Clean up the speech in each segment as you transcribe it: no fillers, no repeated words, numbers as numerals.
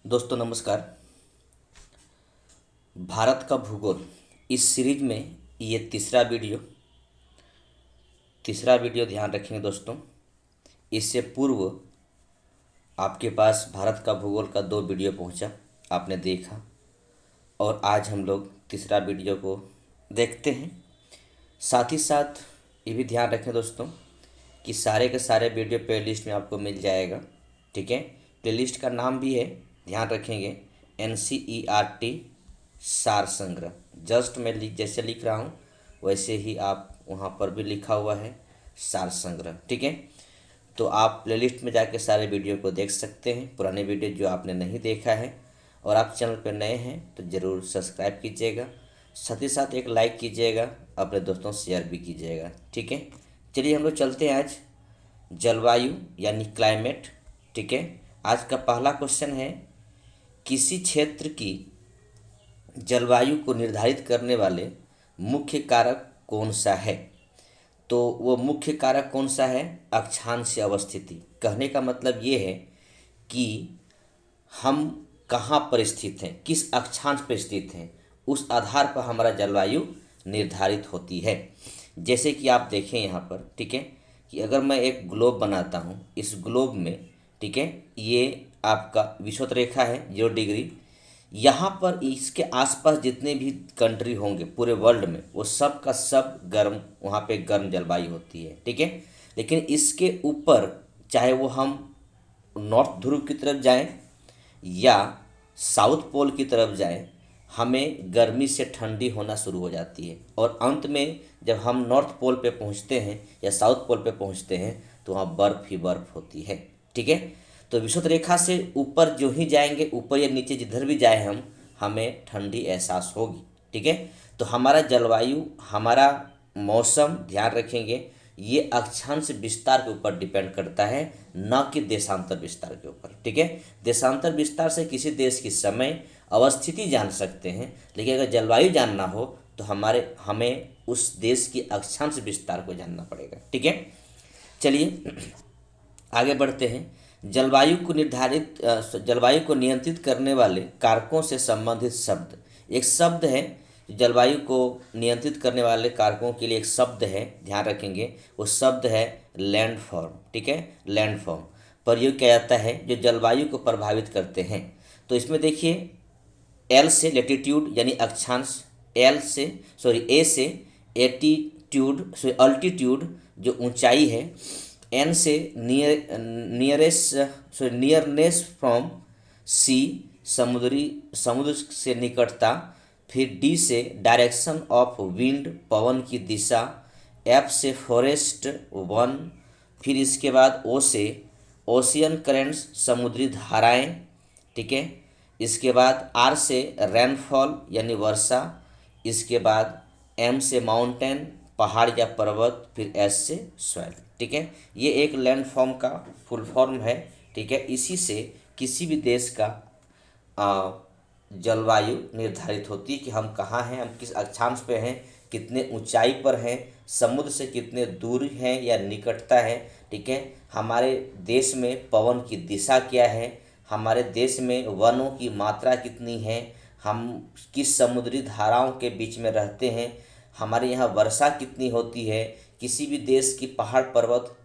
दोस्तों नमस्कार। भारत का भूगोल इस सीरीज में ये तीसरा वीडियो ध्यान रखेंगे दोस्तों। इससे पूर्व आपके पास भारत का भूगोल का 2 वीडियो पहुंचा, आपने देखा, और आज हम लोग तीसरा वीडियो को देखते हैं। साथ ही साथ ये भी ध्यान रखें दोस्तों कि सारे के सारे वीडियो प्लेलिस्ट में आपको मिल जाएगा। ठीक है, प्लेलिस्ट का नाम भी है, ध्यान रखेंगे, NCERT सार संग्रह। जस्ट मैं जैसे लिख रहा हूँ वैसे ही आप वहाँ पर भी लिखा हुआ है सार संग्रह। ठीक है, तो आप प्लेलिस्ट में जाके सारे वीडियो को देख सकते हैं, पुराने वीडियो जो आपने नहीं देखा है। और आप चैनल पर नए हैं तो ज़रूर सब्सक्राइब कीजिएगा, साथ ही साथ एक लाइक कीजिएगा, अपने दोस्तों शेयर भी कीजिएगा। ठीक है, चलिए हम लोग चलते हैं आज जलवायु यानी क्लाइमेट। ठीक है, आज का पहला क्वेश्चन है, किसी क्षेत्र की जलवायु को निर्धारित करने वाले मुख्य कारक कौन सा है? तो वो मुख्य कारक कौन सा है? अक्षांश अवस्थिति। कहने का मतलब ये है कि हम कहाँ पर स्थित हैं, किस अक्षांश पर स्थित हैं, उस आधार पर हमारा जलवायु निर्धारित होती है। जैसे कि आप देखें यहाँ पर, ठीक है, कि अगर मैं एक ग्लोब बनाता हूँ, इस ग्लोब में, ठीक है, ये आपका विषुवत रेखा है 0 डिग्री। यहाँ पर इसके आसपास जितने भी कंट्री होंगे पूरे वर्ल्ड में, वो सब का सब गर्म, वहाँ पे गर्म जलवायु होती है। ठीक है, लेकिन इसके ऊपर चाहे वो हम नॉर्थ ध्रुव की तरफ जाएं या साउथ पोल की तरफ जाएं, हमें गर्मी से ठंडी होना शुरू हो जाती है। और अंत में जब हम नॉर्थ पोल पे पहुंचते हैं या साउथ पोल पे पहुंचते हैं तो वहाँ बर्फ़ ही बर्फ़ होती है। ठीक है, तो विषुवत रेखा से ऊपर जो ही जाएंगे, ऊपर या नीचे जिधर भी जाए हम, हमें ठंडी एहसास होगी। ठीक है, तो हमारा जलवायु, हमारा मौसम, ध्यान रखेंगे, ये अक्षांश विस्तार के ऊपर डिपेंड करता है, न कि देशांतर विस्तार के ऊपर। ठीक है, देशांतर विस्तार से किसी देश की समय अवस्थिति जान सकते हैं, लेकिन अगर जलवायु जानना हो तो हमें उस देश की अक्षांश विस्तार को जानना पड़ेगा। ठीक है, चलिए आगे बढ़ते हैं। जलवायु को नियंत्रित करने वाले कारकों से संबंधित शब्द। एक शब्द है जलवायु को नियंत्रित करने वाले कारकों के लिए, एक शब्द है, ध्यान रखेंगे, वो शब्द है लैंडफॉर्म। ठीक है, लैंडफॉर्म प्रयोग किया जाता है जो जलवायु को प्रभावित करते हैं। तो इसमें देखिए, एल से लेटीट्यूड यानी अक्षांश, ए से अल्टीट्यूड जो ऊंचाई है, एन से नियरनेस फ्रॉम सी समुद्र से निकटता, फिर डी से डायरेक्शन ऑफ विंड पवन की दिशा, एफ से फॉरेस्ट वन, फिर इसके बाद ओ से ओशियन करेंट्स समुद्री धाराएं। ठीक है, इसके बाद आर से रेनफॉल यानी वर्षा, इसके बाद एम से माउंटेन पहाड़ या पर्वत, फिर एस से सॉइल। ठीक है, ये एक लैंड फॉर्म का फुल फॉर्म है। ठीक है, इसी से किसी भी देश का जलवायु निर्धारित होती है कि हम कहाँ हैं, हम किस अक्षांश पे हैं, कितने ऊंचाई पर हैं, समुद्र से कितने दूर हैं या निकटता है। ठीक है, हमारे देश में पवन की दिशा क्या है, हमारे देश में वनों की मात्रा कितनी है, हम किस समुद्री धाराओं के बीच में रहते हैं, हमारे यहाँ वर्षा कितनी होती है, किसी भी देश की पहाड़ पर्वत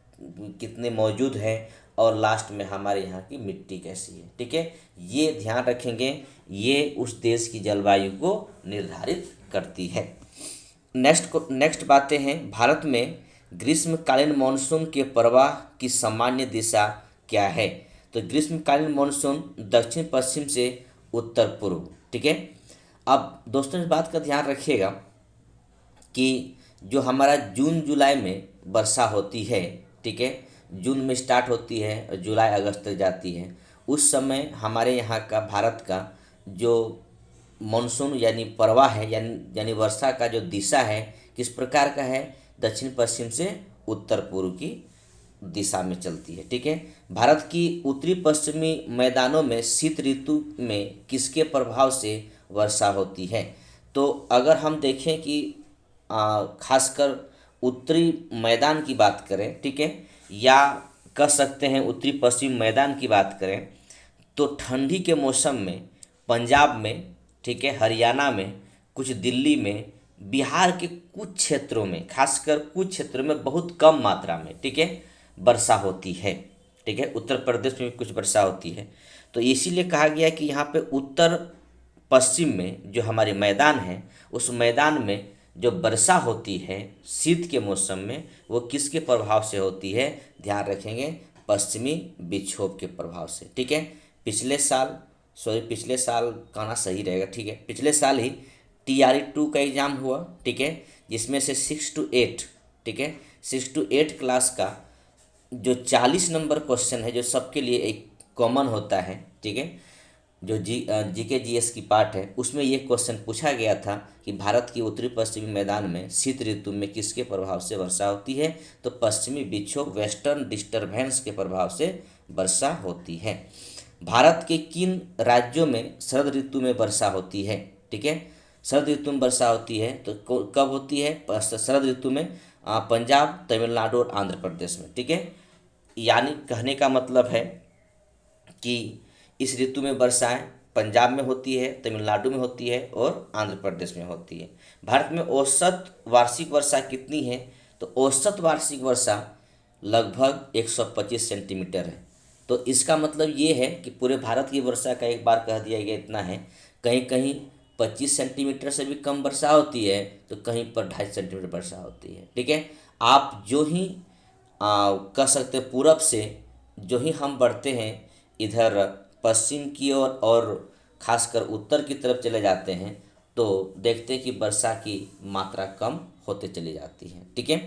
कितने मौजूद हैं, और लास्ट में हमारे यहाँ की मिट्टी कैसी है। ठीक है, ये ध्यान रखेंगे, ये उस देश की जलवायु को निर्धारित करती है। नेक्स्ट बातें हैं, भारत में ग्रीष्मकालीन मानसून के प्रवाह की सामान्य दिशा क्या है? तो ग्रीष्मकालीन मानसून दक्षिण पश्चिम से उत्तर पूर्व। ठीक है, अब दोस्तों इस बात का ध्यान रखिएगा कि जो हमारा जून जुलाई में वर्षा होती है, ठीक है, जून में स्टार्ट होती है और जुलाई अगस्त तक जाती है, उस समय हमारे यहाँ का भारत का जो मानसून यानी प्रवाह है, यानी वर्षा का जो दिशा है, किस प्रकार का है? दक्षिण पश्चिम से उत्तर पूर्व की दिशा में चलती है। ठीक है, भारत की उत्तरी पश्चिमी मैदानों में शीत ऋतु में किसके प्रभाव से वर्षा होती है? तो अगर हम देखें कि खासकर उत्तरी मैदान की बात करें, ठीक है, या कह सकते हैं उत्तरी पश्चिम मैदान की बात करें, तो ठंडी के मौसम में पंजाब में, ठीक है, हरियाणा में, कुछ दिल्ली में, बिहार के कुछ क्षेत्रों में, खासकर कुछ क्षेत्रों में बहुत कम मात्रा में, ठीक है, वर्षा होती है। ठीक है, उत्तर प्रदेश में भी कुछ वर्षा होती है। तो इसीलिए कहा गया कि यहाँ पे उत्तर पश्चिम में जो हमारे मैदान है, उस मैदान में जो वर्षा होती है शीत के मौसम में, वो किसके प्रभाव से होती है? ध्यान रखेंगे, पश्चिमी विक्षोभ के प्रभाव से। ठीक है, पिछले साल कहना सही रहेगा, ठीक है, पिछले साल ही TRE 2 का एग्ज़ाम हुआ, ठीक है, जिसमें से 6 to 8, ठीक है, 6 to 8 क्लास का जो 40 नंबर क्वेश्चन है, जो सबके लिए एक कॉमन होता है, ठीक है, जो GK GS की पार्ट है, उसमें ये क्वेश्चन पूछा गया था कि भारत की उत्तरी पश्चिमी मैदान में शीत ऋतु में किसके प्रभाव से वर्षा होती है? तो पश्चिमी विक्षोभ, वेस्टर्न डिस्टर्बेंस के प्रभाव से वर्षा होती है। भारत के किन राज्यों में शरद ऋतु में वर्षा होती है? ठीक है, शरद ऋतु में वर्षा होती है तो कब होती है? शरद ऋतु में पंजाब, तमिलनाडु और आंध्र प्रदेश में। ठीक है, यानी कहने का मतलब है कि इस ऋतु में वर्षाएं पंजाब में होती है, तमिलनाडु में होती है और आंध्र प्रदेश में होती है। भारत में औसत वार्षिक वर्षा कितनी है? तो औसत वार्षिक वर्षा लगभग 125 सेंटीमीटर है। तो इसका मतलब ये है कि पूरे भारत की वर्षा का एक बार कह दिया गया इतना है। कहीं कहीं 25 सेंटीमीटर से भी कम वर्षा होती है, तो कहीं पर 2.5 सेंटीमीटर वर्षा होती है। ठीक है, आप जो ही कह सकते पूरब से जो ही हम बढ़ते हैं इधर पश्चिम की ओर और खासकर उत्तर की तरफ चले जाते हैं, तो देखते हैं कि वर्षा की मात्रा कम होते चली जाती है। ठीक है,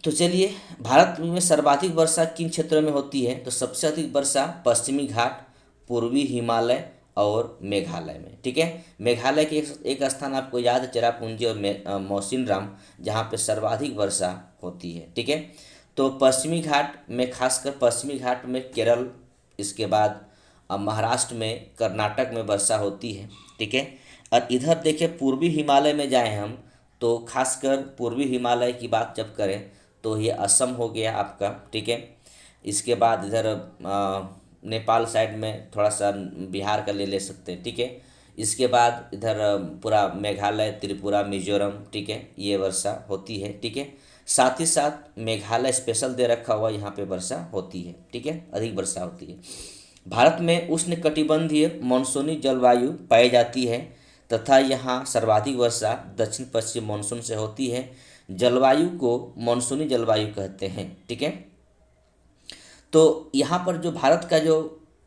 तो चलिए, भारत में सर्वाधिक वर्षा किन क्षेत्रों में होती है? तो सबसे अधिक वर्षा पश्चिमी घाट, पूर्वी हिमालय और मेघालय में। ठीक है, मेघालय के एक स्थान आपको याद है, चेरापूंजी और मौसिनराम, जहाँ पे सर्वाधिक वर्षा होती है। ठीक है, तो पश्चिमी घाट में, खासकर पश्चिमी घाट में केरल, इसके बाद महाराष्ट्र में, कर्नाटक में वर्षा होती है। ठीक है, और इधर देखिए पूर्वी हिमालय में जाएं हम, तो खासकर पूर्वी हिमालय की बात जब करें तो ये असम हो गया आपका। ठीक है, इसके बाद इधर नेपाल साइड में थोड़ा सा बिहार का ले सकते हैं। ठीक है, इसके बाद इधर पूरा मेघालय, त्रिपुरा, मिजोरम, ठीक है, ये वर्षा होती है। ठीक है, साथ ही साथ मेघालय स्पेशल दे रखा हुआ, यहाँ पे वर्षा होती है। ठीक है, अधिक वर्षा होती है। भारत में उष्णकटिबंधीय मानसूनी जलवायु पाई जाती है तथा यहाँ सर्वाधिक वर्षा दक्षिण पश्चिम मानसून से होती है। जलवायु को मानसूनी जलवायु कहते हैं। ठीक है, तो यहाँ पर जो भारत का जो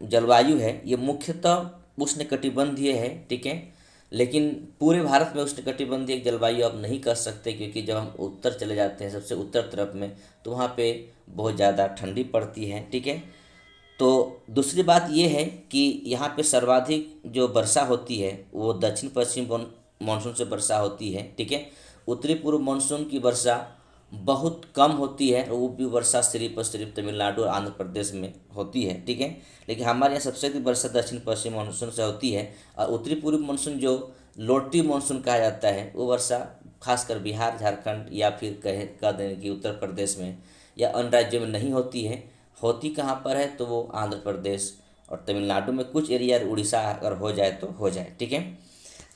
जलवायु है ये मुख्यतः उष्णकटिबंधीय है। ठीक है, लेकिन पूरे भारत में उष्णकटिबंधीय जलवायु आप नहीं कर सकते, क्योंकि जब हम उत्तर चले जाते हैं सबसे उत्तर तरफ में, तो वहाँ पे बहुत ज़्यादा ठंडी पड़ती है। ठीक है, तो दूसरी बात ये है कि यहाँ पे सर्वाधिक जो वर्षा होती है वो दक्षिण पश्चिम मानसून से वर्षा होती है। ठीक है, उत्तरी पूर्व मानसून की वर्षा बहुत कम होती है, और वो भी वर्षा सिर्फ और सिर्फ तमिलनाडु और आंध्र प्रदेश में होती है। ठीक है, लेकिन हमारे यहाँ सबसे अधिक वर्षा दक्षिण पश्चिम मानसून से होती है, और उत्तरी पूर्व मानसून जो लोटी मानसून कहा जाता है, वो वर्षा खासकर बिहार, झारखंड या फिर कह दें कि उत्तर प्रदेश में या अन्य राज्यों में नहीं होती है। होती कहाँ पर है? तो वो आंध्र प्रदेश और तमिलनाडु में, कुछ एरिया, उड़ीसा अगर हो जाए तो हो जाए। ठीक है,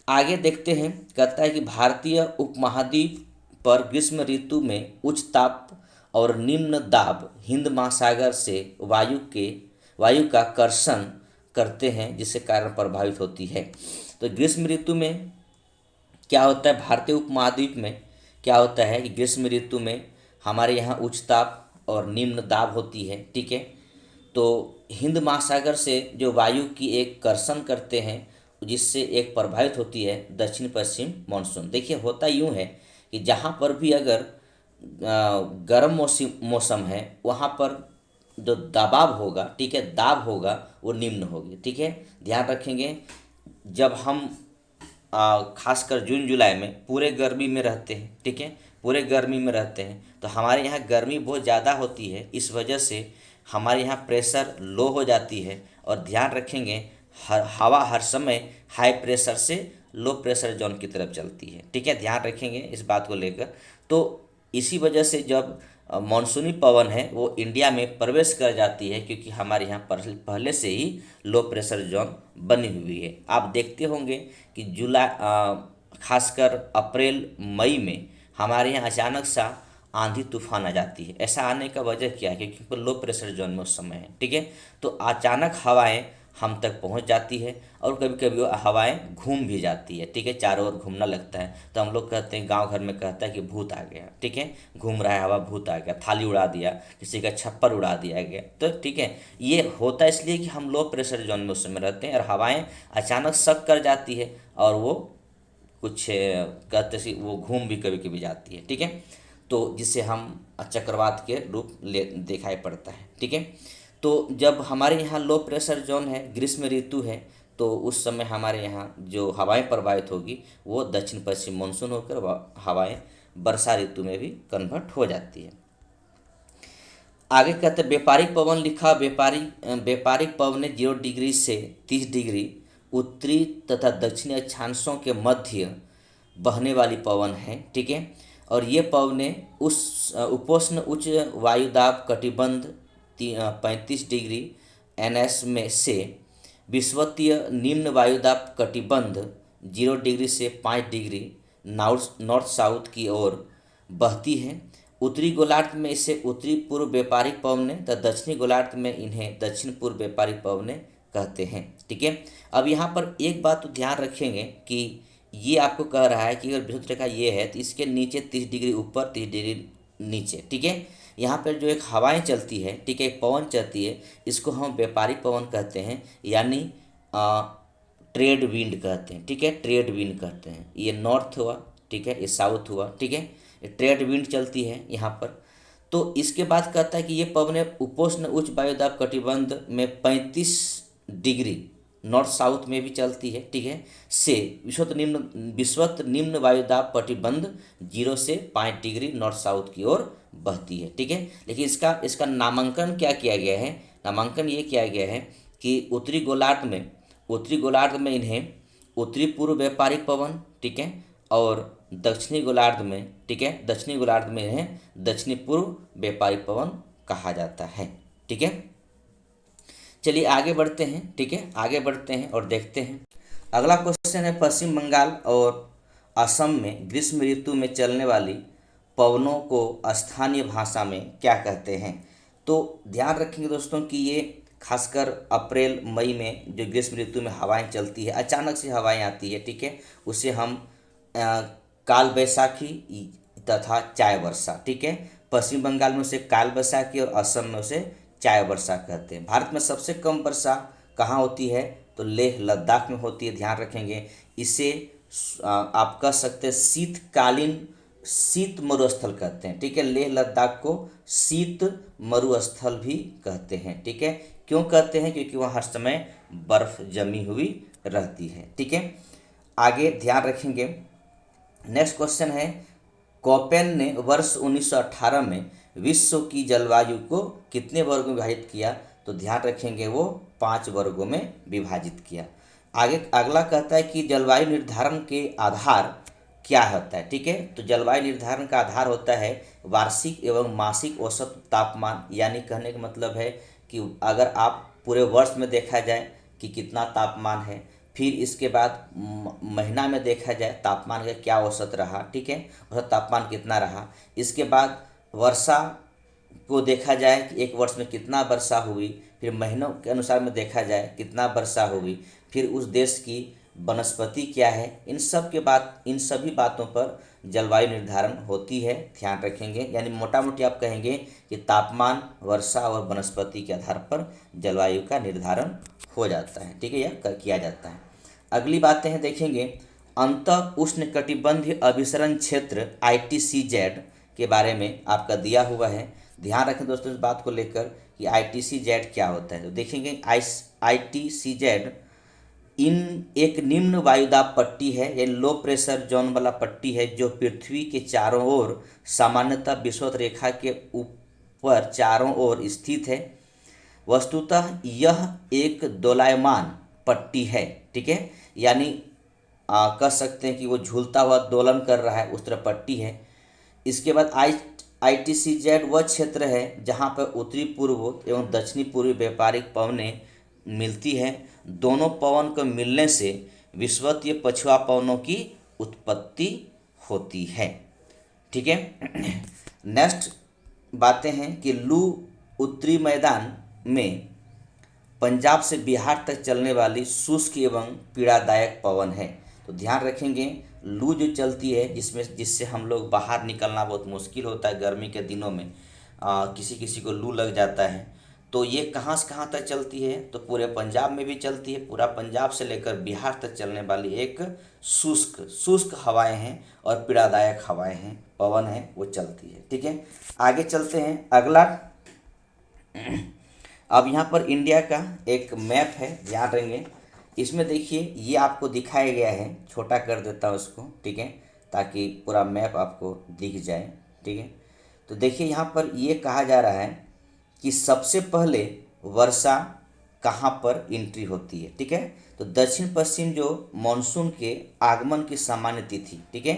आगे देखते हैं, कहता है कि भारतीय उपमहाद्वीप पर ग्रीष्म ऋतु में उच्च ताप और निम्न दाब हिंद महासागर से वायु का कर्षण करते हैं, जिसके कारण प्रभावित होती है। तो ग्रीष्म ऋतु में क्या होता है? भारतीय उपमहाद्वीप में क्या होता है कि ग्रीष्म ऋतु में हमारे यहाँ उच्च ताप और निम्न दाब होती है। ठीक है, तो हिंद महासागर से जो वायु की एक कर्षण करते हैं, जिससे एक प्रभावित होती है दक्षिण पश्चिम मानसून। देखिए, होता यूँ है कि जहाँ पर भी अगर गर्म मौसम है, वहाँ पर जो दबाव होगा, ठीक है, दाब होगा, वो निम्न होगी। ठीक है, ध्यान रखेंगे, जब हम खासकर जून जुलाई में पूरे गर्मी में रहते हैं, ठीक है, पूरे गर्मी में रहते हैं, तो हमारे यहाँ गर्मी बहुत ज़्यादा होती है। इस वजह से हमारे यहाँ प्रेशर लो हो जाती है, और ध्यान रखेंगे हवा हर समय हाई प्रेशर से लो प्रेशर जोन की तरफ चलती है। ठीक है, ध्यान रखेंगे इस बात को लेकर। तो इसी वजह से जब मानसूनी पवन है वो इंडिया में प्रवेश कर जाती है, क्योंकि हमारे यहाँ पहले से ही लो प्रेशर जोन बनी हुई है। आप देखते होंगे कि खासकर अप्रैल मई में हमारे यहाँ अचानक सा आंधी तूफान आ जाती है। ऐसा आने का वजह क्या है? क्योंकि लो प्रेशर जोन में उस समय है, ठीक है। तो अचानक हवाएं हम तक पहुंच जाती है और कभी कभी वो हवाएं घूम भी जाती है, ठीक है, चारों ओर घूमना लगता है। तो हम लोग कहते हैं, गांव घर में कहता है कि भूत आ गया, ठीक है, घूम रहा है हवा, भूत आ गया, थाली उड़ा दिया, किसी का छप्पर उड़ा दिया गया। तो ठीक है, ये होता है इसलिए कि हम लो प्रेशर जोन में उस समय रहते हैं और हवाएं अचानक सक कर जाती है और वो कुछ कहते से वो घूम भी कभी कभी जाती है, ठीक है। तो जिसे हम चक्रवात के रूप ले दिखाई पड़ता है, ठीक है। तो जब हमारे यहाँ लो प्रेशर जोन है, ग्रीष्म ऋतु है, तो उस समय हमारे यहाँ जो हवाएं प्रवाहित होगी वो दक्षिण पश्चिम मानसून होकर हवाएं वर्षा ऋतु में भी कन्वर्ट हो जाती है। आगे कहते हैं व्यापारिक पवन लिखा। व्यापारिक पवनें 0 डिग्री से 30 डिग्री उत्तरी तथा दक्षिणी अक्षांशों के मध्य बहने वाली पवन है, ठीक है। और ये पवनें उस उपोष्ण उच्च वायुदाब कटिबंध 35 डिग्री NS में से विषुवतीय निम्न वायुदाब कटिबंध 0 डिग्री से 5 डिग्री नॉर्थ साउथ की ओर बहती है। उत्तरी गोलार्ध में इसे उत्तरी पूर्व व्यापारिक पवनें तथा दक्षिणी गोलार्ध में इन्हें दक्षिण पूर्व व्यापारिक पवनें कहते हैं, ठीक है। अब यहाँ पर एक बात तो ध्यान रखेंगे कि ये आपको कह रहा है कि अगर विषुवत रेखा ये है तो इसके नीचे 30 डिग्री ऊपर 30 डिग्री नीचे, ठीक है। यहाँ पर जो एक हवाएं चलती है, ठीक है, एक पवन चलती है, इसको हम व्यापारिक पवन कहते हैं, यानी ट्रेड विंड कहते हैं, ठीक है, ट्रेड विंड कहते हैं। ये नॉर्थ हुआ, ठीक है, ये साउथ हुआ, ठीक है, ये ट्रेड विंड चलती है यहाँ पर। तो इसके बाद कहता है कि ये पवनें उपोष्ण उच्च वायुदाब कटिबंध में 35 डिग्री नॉर्थ साउथ में भी चलती है, ठीक है, से विषुवत निम्न वायुदाब कटिबंध 0 से 5 डिग्री नॉर्थ साउथ की ओर बहती है, ठीक है। लेकिन इसका नामांकन क्या किया गया है? नामांकन ये किया गया है कि उत्तरी गोलार्ध में इन्हें उत्तरी पूर्व व्यापारिक पवन, ठीक है, और दक्षिणी गोलार्ध में, ठीक है, दक्षिणी गोलार्ध में इन्हें दक्षिणी पूर्व व्यापारिक पवन कहा जाता है, ठीक है। चलिए आगे बढ़ते हैं, ठीक है, आगे बढ़ते हैं और देखते हैं। अगला क्वेश्चन है, पश्चिम बंगाल और असम में ग्रीष्म ऋतु में चलने वाली पवनों को स्थानीय भाषा में क्या कहते हैं? तो ध्यान रखेंगे दोस्तों कि ये खासकर अप्रैल मई में जो ग्रीष्म ऋतु में हवाएं चलती है, अचानक से हवाएं आती है, ठीक है, उसे हम काल बैसाखी तथा चाय वर्षा, ठीक है, पश्चिम बंगाल में उसे काल बैसाखी और असम में उसे चाय वर्षा कहते हैं। भारत में सबसे कम वर्षा कहाँ होती है? तो लेह लद्दाख में होती है, ध्यान रखेंगे। इसे आप कह सकते हैं शीतकालीन शीत मरुस्थल कहते हैं, ठीक है, लेह लद्दाख को शीत मरुस्थल भी कहते हैं, ठीक है। क्यों कहते हैं? क्योंकि वहाँ हर समय बर्फ जमी हुई रहती है, ठीक है। आगे ध्यान रखेंगे, नेक्स्ट क्वेश्चन है, कोपेन ने वर्ष 1918 में विश्व की जलवायु को कितने वर्गों में विभाजित किया? तो ध्यान रखेंगे वो 5 वर्गों में विभाजित किया। आगे अगला कहता है कि जलवायु निर्धारण के आधार क्या होता है, ठीक है। तो जलवायु निर्धारण का आधार होता है वार्षिक एवं मासिक औसत तापमान, यानी कहने का मतलब है कि अगर आप पूरे वर्ष में देखा जाए कि कितना तापमान है, फिर इसके बाद महीना में देखा जाए तापमान का क्या औसत रहा, ठीक है, औसत तापमान कितना रहा, इसके बाद वर्षा को देखा जाए कि एक वर्ष में कितना वर्षा हुई, फिर महीनों के अनुसार में देखा जाए कितना वर्षा हुई, फिर उस देश की वनस्पति क्या है, इन सभी बातों पर जलवायु निर्धारण होती है, ध्यान रखेंगे। यानी मोटा मोटी आप कहेंगे कि तापमान, वर्षा और वनस्पति के आधार पर जलवायु का निर्धारण हो जाता है, ठीक है, यह किया जाता है। अगली बातें हैं देखेंगे, अंतः उष्णकटिबंधीय अभिसरण क्षेत्र ITCZ के बारे में आपका दिया हुआ है। ध्यान रखें दोस्तों इस बात को लेकर कि ITCZ क्या होता है। तो देखेंगे ITCZ एक निम्न वायुदाब पट्टी है, ये लो प्रेशर जोन वाला पट्टी है जो पृथ्वी के चारों ओर सामान्यतः विषुवत रेखा के ऊपर चारों ओर स्थित है। वस्तुतः यह एक दोलायमान पट्टी है, ठीक है, यानी कह सकते हैं कि वो झूलता हुआ दोलन कर रहा है, उस तरह पट्टी है। इसके बाद ITCZ वह क्षेत्र है जहाँ पर उत्तरी पूर्व एवं दक्षिणी पूर्वी व्यापारिक पवनें मिलती हैं। दोनों पवन को मिलने से विषुवतीय पछुआ पवनों की उत्पत्ति होती है। ठीक है। नेक्स्ट बातें हैं कि लू उत्तरी मैदान में पंजाब से बिहार तक चलने वाली शुष्क एवं पीड़ादायक पवन है। तो ध्यान रखेंगे, लू जो चलती है जिससे हम लोग बाहर निकलना बहुत मुश्किल होता है गर्मी के दिनों में, किसी किसी को लू लग जाता है। तो ये कहाँ से कहाँ तक चलती है? तो पूरे पंजाब में भी चलती है। पूरा पंजाब से लेकर बिहार तक चलने वाली एक शुष्क हवाएं हैं और पीड़ादायक हवाएं हैं, पवन है, वो चलती है। ठीक है, आगे चलते हैं। अगला, अब यहाँ पर इंडिया का एक मैप है, ध्यान देंगे। इसमें देखिए ये आपको दिखाया गया है, छोटा कर देता हूँ उसको, ठीक है, ताकि पूरा मैप आपको दिख जाए। ठीक है, तो देखिए यहाँ पर ये कहा जा रहा है कि सबसे पहले वर्षा कहाँ पर एंट्री होती है। ठीक है, तो दक्षिण पश्चिम जो मानसून के आगमन की सामान्य तिथि, ठीक है,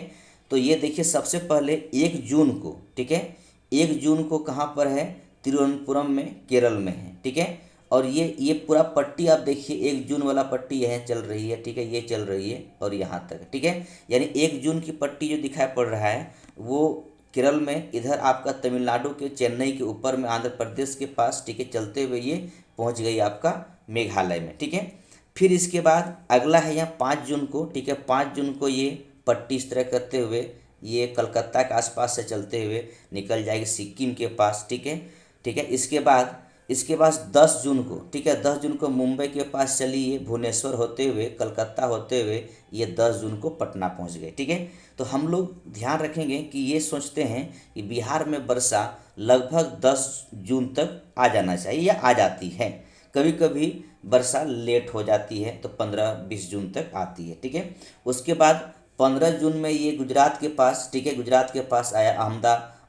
तो ये देखिए सबसे पहले 1 जून को, ठीक है, 1 जून को कहाँ पर है? तिरुवनंतपुरम में, केरल में है। ठीक है, और ये पूरा पट्टी आप देखिए, 1 जून वाला पट्टी यह चल रही है। ठीक है, ये चल रही है और यहाँ तक। ठीक है, यानी 1 जून की पट्टी जो दिखाई पड़ रहा है वो केरल में, इधर आपका तमिलनाडु के चेन्नई के ऊपर में, आंध्र प्रदेश के पास, ठीक है, चलते हुए ये पहुंच गई आपका मेघालय में। ठीक है, फिर इसके बाद अगला है यहाँ 5 जून को। ठीक है, 5 जून को ये पट्टी इस तरह करते हुए ये कलकत्ता के आसपास से चलते हुए निकल जाएगी सिक्किम के पास। ठीक है, ठीक है, इसके बाद 10 जून को, ठीक है, 10 जून को मुंबई के पास चली, ये भुवनेश्वर होते हुए, कलकत्ता होते हुए ये 10 जून को पटना पहुंच गए। ठीक है, तो हम लोग ध्यान रखेंगे कि ये सोचते हैं कि बिहार में वर्षा लगभग 10 जून तक आ जाना चाहिए या आ जाती है। कभी कभी वर्षा लेट हो जाती है तो 15-20 जून तक आती है। ठीक है, उसके बाद 15 जून में ये गुजरात के पास, ठीक है, गुजरात के पास आया,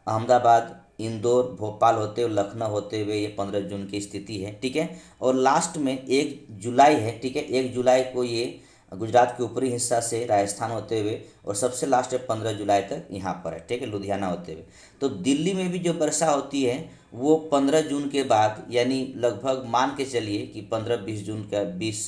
अहमदाबाद, इंदौर, भोपाल होते हुए, लखनऊ होते हुए ये 15 जून की स्थिति है। ठीक है, और लास्ट में 1 जुलाई है। ठीक है, 1 जुलाई को ये गुजरात के ऊपरी हिस्सा से राजस्थान होते हुए और सबसे लास्ट है 15 जुलाई तक यहाँ पर है। ठीक है, लुधियाना होते हुए। तो दिल्ली में भी जो वर्षा होती है वो 15 जून के बाद, यानी लगभग मान के चलिए कि 15-20 जून का, 20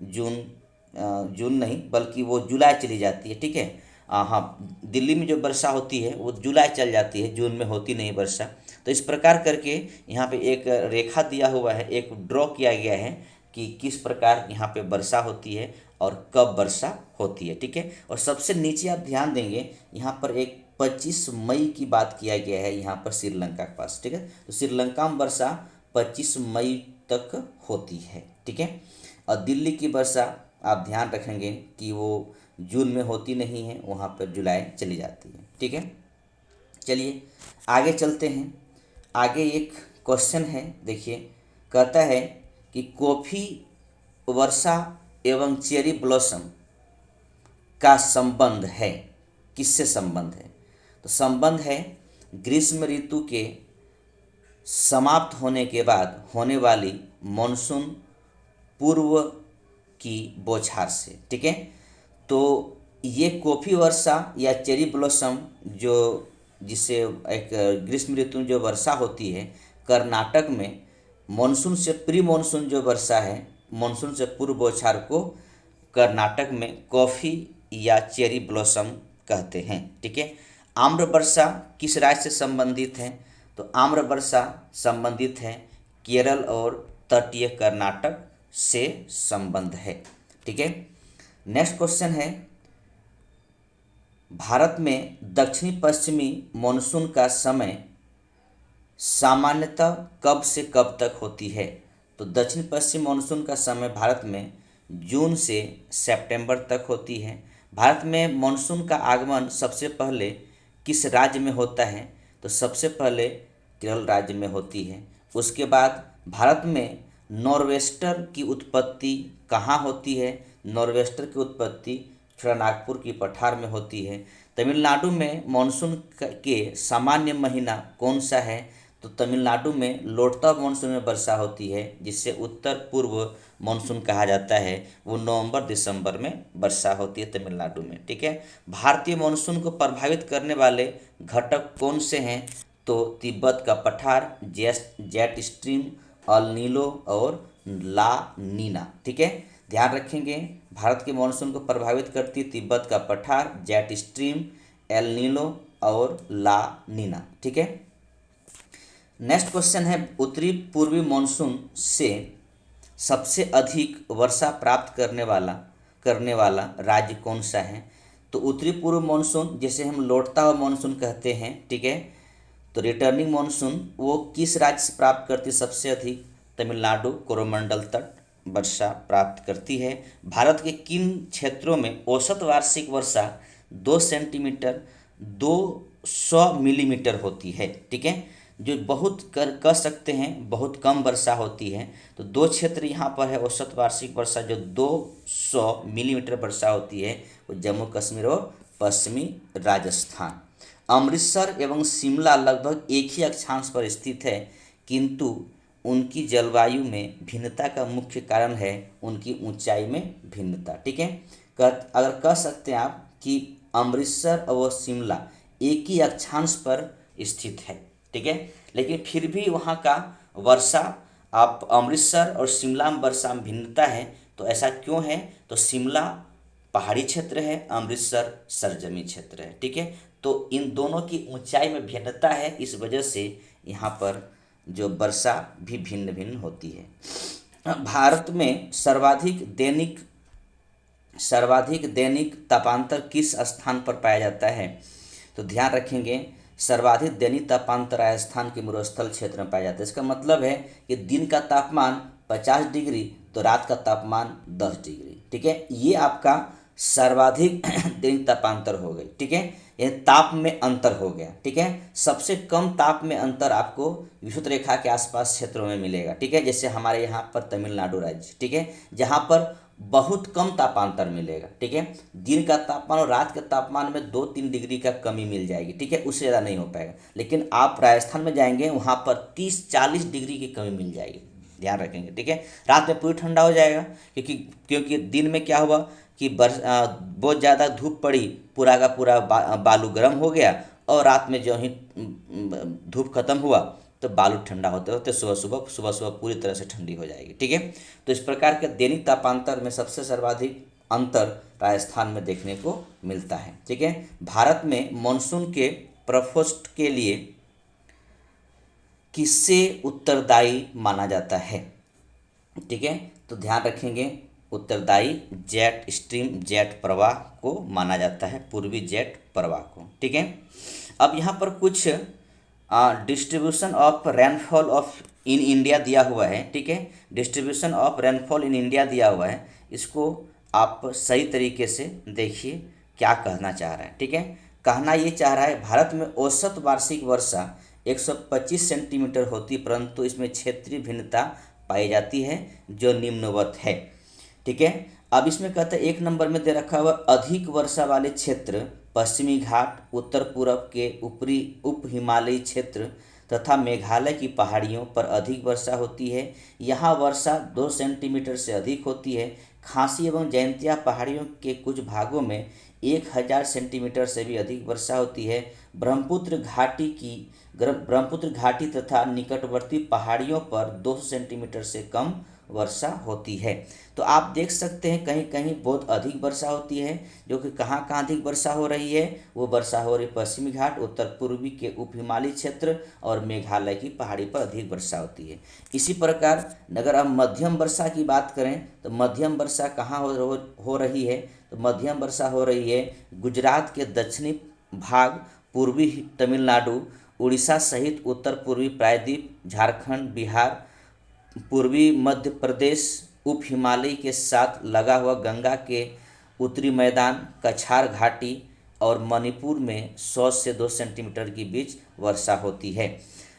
जून नहीं बल्कि वो जुलाई चली जाती है। ठीक है, हाँ, दिल्ली में जो वर्षा होती है वो जुलाई चल जाती है, जून में होती नहीं वर्षा। तो इस प्रकार करके यहाँ पे एक रेखा दिया हुआ है, एक ड्रॉ किया गया है कि किस प्रकार यहाँ पे वर्षा होती है और कब वर्षा होती है। ठीक है, और सबसे नीचे आप ध्यान देंगे यहाँ पर एक 25 मई की बात किया गया है यहाँ पर श्रीलंका के पास। ठीक है, तो श्रीलंका में वर्षा 25 मई तक होती है। ठीक है, और दिल्ली की वर्षा आप ध्यान रखेंगे कि वो जून में होती नहीं है, वहाँ पर जुलाई चली जाती है। ठीक है, चलिए आगे चलते हैं। आगे एक क्वेश्चन है, देखिए, कहता है कि कॉफ़ी वर्षा एवं चेरी ब्लॉसम का संबंध है, किससे संबंध है? तो संबंध है ग्रीष्म ऋतु के समाप्त होने के बाद होने वाली मानसून पूर्व की बौछार से। ठीक है, तो ये कॉफ़ी वर्षा या चेरी ब्लॉसम जो जिससे एक ग्रीष्म ऋतु में जो वर्षा होती है, कर्नाटक में मानसून से प्री मानसून जो वर्षा है, मानसून से पूर्व बौछार को कर्नाटक में कॉफ़ी या चेरी ब्लॉसम कहते हैं। ठीक है, आम्र वर्षा किस राज्य से संबंधित है? तो आम्र वर्षा संबंधित है केरल और तटीय कर्नाटक से संबंध है। ठीक है, नेक्स्ट क्वेश्चन है, भारत में दक्षिणी पश्चिमी मानसून का समय सामान्यतः कब से कब तक होती है? तो दक्षिण पश्चिम मानसून का समय भारत में जून से सितंबर तक होती है। भारत में मानसून का आगमन सबसे पहले किस राज्य में होता है? तो सबसे पहले केरल राज्य में होती है। उसके बाद भारत में नॉर्वेस्टर की उत्पत्ति कहाँ होती है? नॉर्वेस्टर की उत्पत्ति नागपुर की पठार में होती है। तमिलनाडु में मानसून के सामान्य महीना कौन सा है? तो तमिलनाडु में लोटता मानसून में वर्षा होती है, जिससे उत्तर पूर्व मानसून कहा जाता है। वो नवंबर-दिसंबर में वर्षा होती है तमिलनाडु में। ठीक है, भारतीय मानसून को प्रभावित करने वाले घटक कौन से हैं? तो तिब्बत का पठार, जेट स्ट्रीम, अल नीलो और ला नीना। ठीक है, ध्यान रखेंगे भारत के मानसून को प्रभावित करती तिब्बत का पठार, जेट स्ट्रीम, एल नीलो और ला नीना। ठीक है, नेक्स्ट क्वेश्चन है उत्तरी पूर्वी मानसून से सबसे अधिक वर्षा प्राप्त करने वाला राज्य कौन सा है। तो उत्तरी पूर्व मानसून जिसे हम लौटता हुआ मानसून कहते हैं, ठीक है, तो रिटर्निंग मानसून वो किस राज्य से प्राप्त करती सबसे अधिक। तमिलनाडु कोरोमंडल तट वर्षा प्राप्त करती है। भारत के किन क्षेत्रों में औसत वार्षिक वर्षा 2 सेंटीमीटर 200 मिलीमीटर होती है। ठीक है, जो बहुत कह सकते हैं बहुत कम वर्षा होती है। तो 2 क्षेत्र यहाँ पर है औसत वार्षिक वर्षा जो 200 मिलीमीटर वर्षा होती है, वो जम्मू कश्मीर और पश्चिमी राजस्थान। अमृतसर एवं शिमला लगभग एक ही अक्षांश पर स्थित है, किंतु उनकी जलवायु में भिन्नता का मुख्य कारण है उनकी ऊंचाई में भिन्नता। ठीक है, अगर कह सकते हैं आप कि अमृतसर और शिमला एक ही अक्षांश पर स्थित है, ठीक है, लेकिन फिर भी वहाँ का वर्षा, आप अमृतसर और शिमला में वर्षा में भिन्नता है। तो ऐसा क्यों है, तो शिमला पहाड़ी क्षेत्र है, अमृतसर सरजमी क्षेत्र है। ठीक है, तो इन दोनों की ऊंचाई में भिन्नता है, इस वजह से यहाँ पर जो वर्षा भी भिन्न भिन्न होती है। भारत में सर्वाधिक दैनिक तापांतर किस स्थान पर पाया जाता है। तो ध्यान रखेंगे सर्वाधिक दैनिक तापांतर राजस्थान के मरुस्थल क्षेत्र में पाया जाता है। इसका मतलब है कि दिन का तापमान 50 डिग्री तो रात का तापमान 10 डिग्री। ठीक है, ये आपका सर्वाधिक दैनिक तापांतर हो गई। ठीक है, ये ताप में अंतर हो गया। ठीक है, सबसे कम ताप में अंतर आपको विषुवत रेखा के आसपास क्षेत्रों में मिलेगा। ठीक है, जैसे हमारे यहाँ पर तमिलनाडु राज्य, ठीक है, जहाँ पर बहुत कम तापांतर मिलेगा। ठीक है, दिन का तापमान और रात के तापमान में 2-3 डिग्री का कमी मिल जाएगी। ठीक है, उससे ज़्यादा नहीं हो पाएगा। लेकिन आप राजस्थान में जाएंगे वहाँ पर 30-40 डिग्री की कमी मिल जाएगी, ध्यान रखेंगे। ठीक है, रात में पूरी ठंडा हो जाएगा, क्योंकि दिन में क्या हुआ कि बहुत ज़्यादा धूप पड़ी, पूरा का पूरा बालू गर्म हो गया, और रात में जो ही धूप खत्म हुआ तो बालू ठंडा होते होते सुबह सुबह पूरी तरह से ठंडी हो जाएगी। ठीक है, तो इस प्रकार के दैनिक तापांतर में सबसे सर्वाधिक अंतर राजस्थान में देखने को मिलता है। ठीक है, भारत में मानसून के प्रकोष्ठ के लिए किससे उत्तरदायी माना जाता है। ठीक है, तो ध्यान रखेंगे उत्तरदायी जेट स्ट्रीम जेट प्रवाह को माना जाता है, पूर्वी जेट प्रवाह को। ठीक है, अब यहाँ पर कुछ distribution of rainfall of in India दिया हुआ है। ठीक है, distribution of rainfall in India दिया हुआ है, इसको आप सही तरीके से देखिए क्या कहना चाह रहा है। ठीक है, कहना ये चाह रहा है भारत में औसत वार्षिक वर्षा 125 सेंटीमीटर होती, परंतु इसमें क्षेत्रीय भिन्नता पाई जाती है जो निम्नवत है। ठीक है, अब इसमें कहता है 1 नंबर में दे रखा हुआ अधिक वर्षा वाले क्षेत्र पश्चिमी घाट, उत्तर पूर्व के ऊपरी उप हिमालयी क्षेत्र तथा मेघालय की पहाड़ियों पर अधिक वर्षा होती है। यहाँ वर्षा 2 सेंटीमीटर से अधिक होती है। खासी एवं जयंतिया पहाड़ियों के कुछ भागों में 1000 सेंटीमीटर से भी अधिक वर्षा होती है। ब्रह्मपुत्र घाटी तथा निकटवर्ती पहाड़ियों पर 200 सेंटीमीटर से कम वर्षा होती है। तो आप देख सकते हैं कहीं कहीं बहुत अधिक वर्षा होती है, जो कि कहाँ कहाँ अधिक वर्षा हो रही है, वो वर्षा हो रही पश्चिमी घाट, उत्तर पूर्वी के उप हिमालयी क्षेत्र और मेघालय की पहाड़ी पर अधिक वर्षा होती है। इसी प्रकार अगर हम मध्यम वर्षा की बात करें तो मध्यम वर्षा कहाँ हो रही है, तो मध्यम वर्षा हो रही है गुजरात के दक्षिणी भाग, पूर्वी तमिलनाडु, उड़ीसा सहित उत्तर पूर्वी प्रायद्वीप, झारखंड, बिहार, पूर्वी मध्य प्रदेश, उप हिमालय के साथ लगा हुआ गंगा के उत्तरी मैदान, कछार घाटी और मणिपुर में 100 से 2 सेंटीमीटर के बीच वर्षा होती है।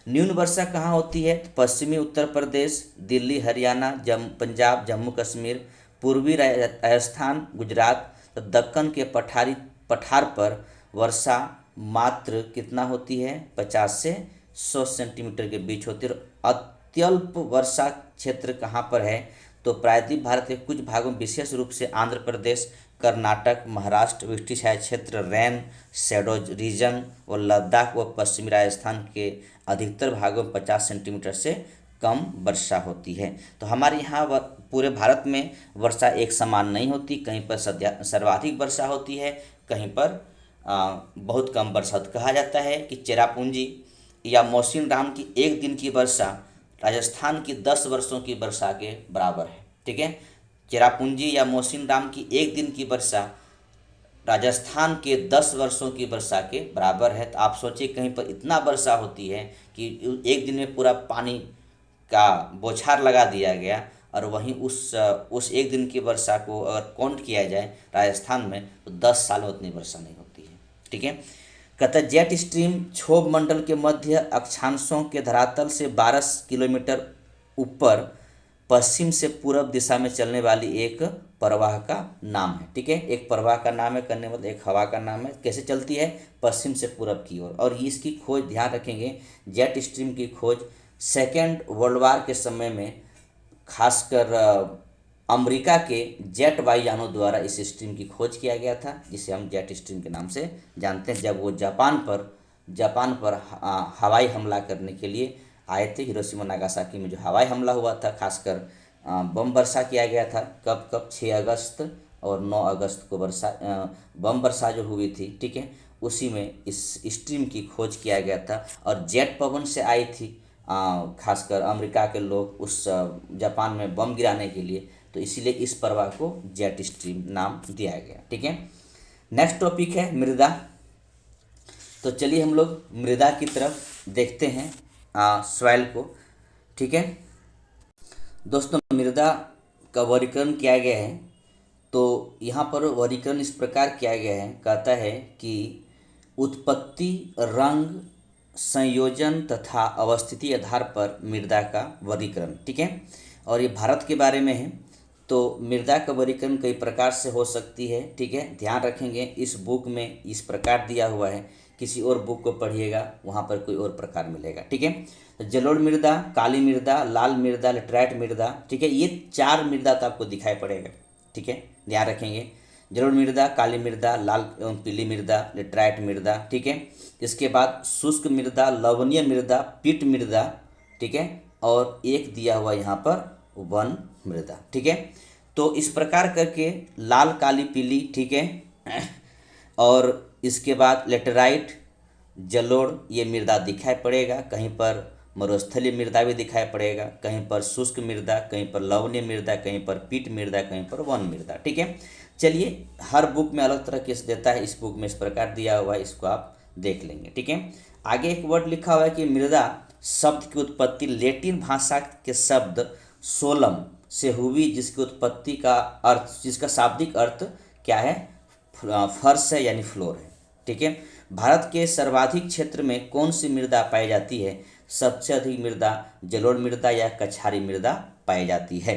न्यून वर्षा कहाँ होती है, तो पश्चिमी उत्तर प्रदेश, दिल्ली, हरियाणा, पंजाब, जम्मू कश्मीर, पूर्वी राजस्थान, गुजरात, तो दक्कन के पठार पर वर्षा मात्र कितना होती है, 50 से 100 सेंटीमीटर के बीच होती है। अत्यल्प वर्षा क्षेत्र कहाँ पर है, तो प्रायद्वीप भारत के कुछ भागों विशेष रूप से आंध्र प्रदेश, कर्नाटक, महाराष्ट्र, वृष्टि छाया क्षेत्र, रैन शैडोज रीजन और लद्दाख व पश्चिमी राजस्थान के अधिकतर भागों में 50 सेंटीमीटर से कम वर्षा होती है। तो हमारे यहाँ पूरे भारत में वर्षा एक समान नहीं होती, कहीं पर सर्वाधिक वर्षा होती है, कहीं पर बहुत कम वर्षा। कहा जाता है कि चेरापूंजी या मौसिनराम की एक दिन की वर्षा राजस्थान की 10 वर्षों की वर्षा के बराबर है। ठीक है, चेरापूंजी या मौसिनराम की एक दिन की वर्षा राजस्थान के 10 वर्षों की वर्षा के बराबर है। तो आप सोचिए कहीं पर इतना वर्षा होती है कि एक दिन में पूरा पानी का बौछार लगा दिया गया, और वहीं उस एक दिन की वर्षा को अगर काउंट किया जाए राजस्थान में तो 10 साल में उतनी वर्षा नहीं होती है। ठीक है, कहता है जेट स्ट्रीम क्षोभ मंडल के मध्य अक्षांशों के धरातल से 12 किलोमीटर ऊपर पश्चिम से पूर्व दिशा में चलने वाली एक प्रवाह का नाम है। ठीक है, एक प्रवाह का नाम है, करने मतलब एक हवा का नाम है। कैसे चलती है? पश्चिम से पूर्व की ओर। और इसकी खोज ध्यान रखेंगे, जेट स्ट्रीम की खोज सेकेंड वर्ल्ड वार के समय में खासकर अमेरिका के जेट वायुयानों द्वारा इस स्ट्रीम की खोज किया गया था, जिसे हम जेट स्ट्रीम के नाम से जानते हैं। जब वो जापान पर हवाई हमला करने के लिए आए थे, हिरोशिमा नागासाकी में जो हवाई हमला हुआ था, खासकर बम वर्षा किया गया था। कब 6 अगस्त और 9 अगस्त को बम वर्षा जो हुई थी, ठीक है, उसी में इस स्ट्रीम की खोज किया गया था। और जेट पवन से आई थी खासकर अमेरिका के लोग उस जापान में बम गिराने के लिए, तो इसीलिए इस प्रवाह को जेट स्ट्रीम नाम दिया गया। ठीक है, नेक्स्ट टॉपिक है मृदा। तो चलिए हम लोग मृदा की तरफ देखते हैं, सॉइल को। ठीक है दोस्तों, मृदा का वर्गीकरण किया गया है। तो यहाँ पर वर्गीकरण इस प्रकार किया गया है, कहता है कि उत्पत्ति, रंग, संयोजन तथा अवस्थिति आधार पर मृदा का वर्गीकरण। ठीक है, और ये भारत के बारे में है। तो मृदा का वर्गीकरण कई प्रकार से हो सकती है। ठीक है, ध्यान रखेंगे इस बुक में इस प्रकार दिया हुआ है, किसी और बुक को पढ़िएगा वहाँ पर कोई और प्रकार मिलेगा। ठीक है, तो जलोढ़ मृदा, काली मृदा, लाल मृदा, लेटराइट मृदा। ठीक है, ये 4 मृदा तो आपको दिखाई पड़ेगा। ठीक है, ध्यान रखेंगे, जलोढ़ मृदा, काली मृदा, लाल एवं पीली मृदा, लेटराइट मृदा। ठीक है, इसके बाद शुष्क मृदा, लवणीय मृदा, पीट मृदा। ठीक है, और एक दिया हुआ यहाँ पर वन मृदा। ठीक है, तो इस प्रकार करके लाल, काली, पीली, ठीक है, और इसके बाद लेटराइट, जलोढ़, ये मृदा दिखाई पड़ेगा। कहीं पर मरुस्थलीय मृदा भी दिखाई पड़ेगा, कहीं पर शुष्क मृदा, कहीं पर लवणीय मृदा, कहीं पर पीट मृदा, कहीं पर वन मृदा। ठीक है, चलिए हर बुक में अलग तरह के देता है, इस बुक में इस प्रकार दिया हुआ है, इसको आप देख लेंगे। ठीक है, आगे एक वर्ड लिखा हुआ है कि मृदा शब्द की उत्पत्ति लैटिन भाषा के शब्द सोलम से हुई, जिसकी उत्पत्ति का अर्थ, जिसका शाब्दिक अर्थ क्या है? फर्श है, यानी फ्लोर है। ठीक है, भारत के सर्वाधिक क्षेत्र में कौन सी मृदा पाई जाती है? सबसे अधिक मृदा जलोढ़ मृदा या कछारी मृदा पाई जाती है।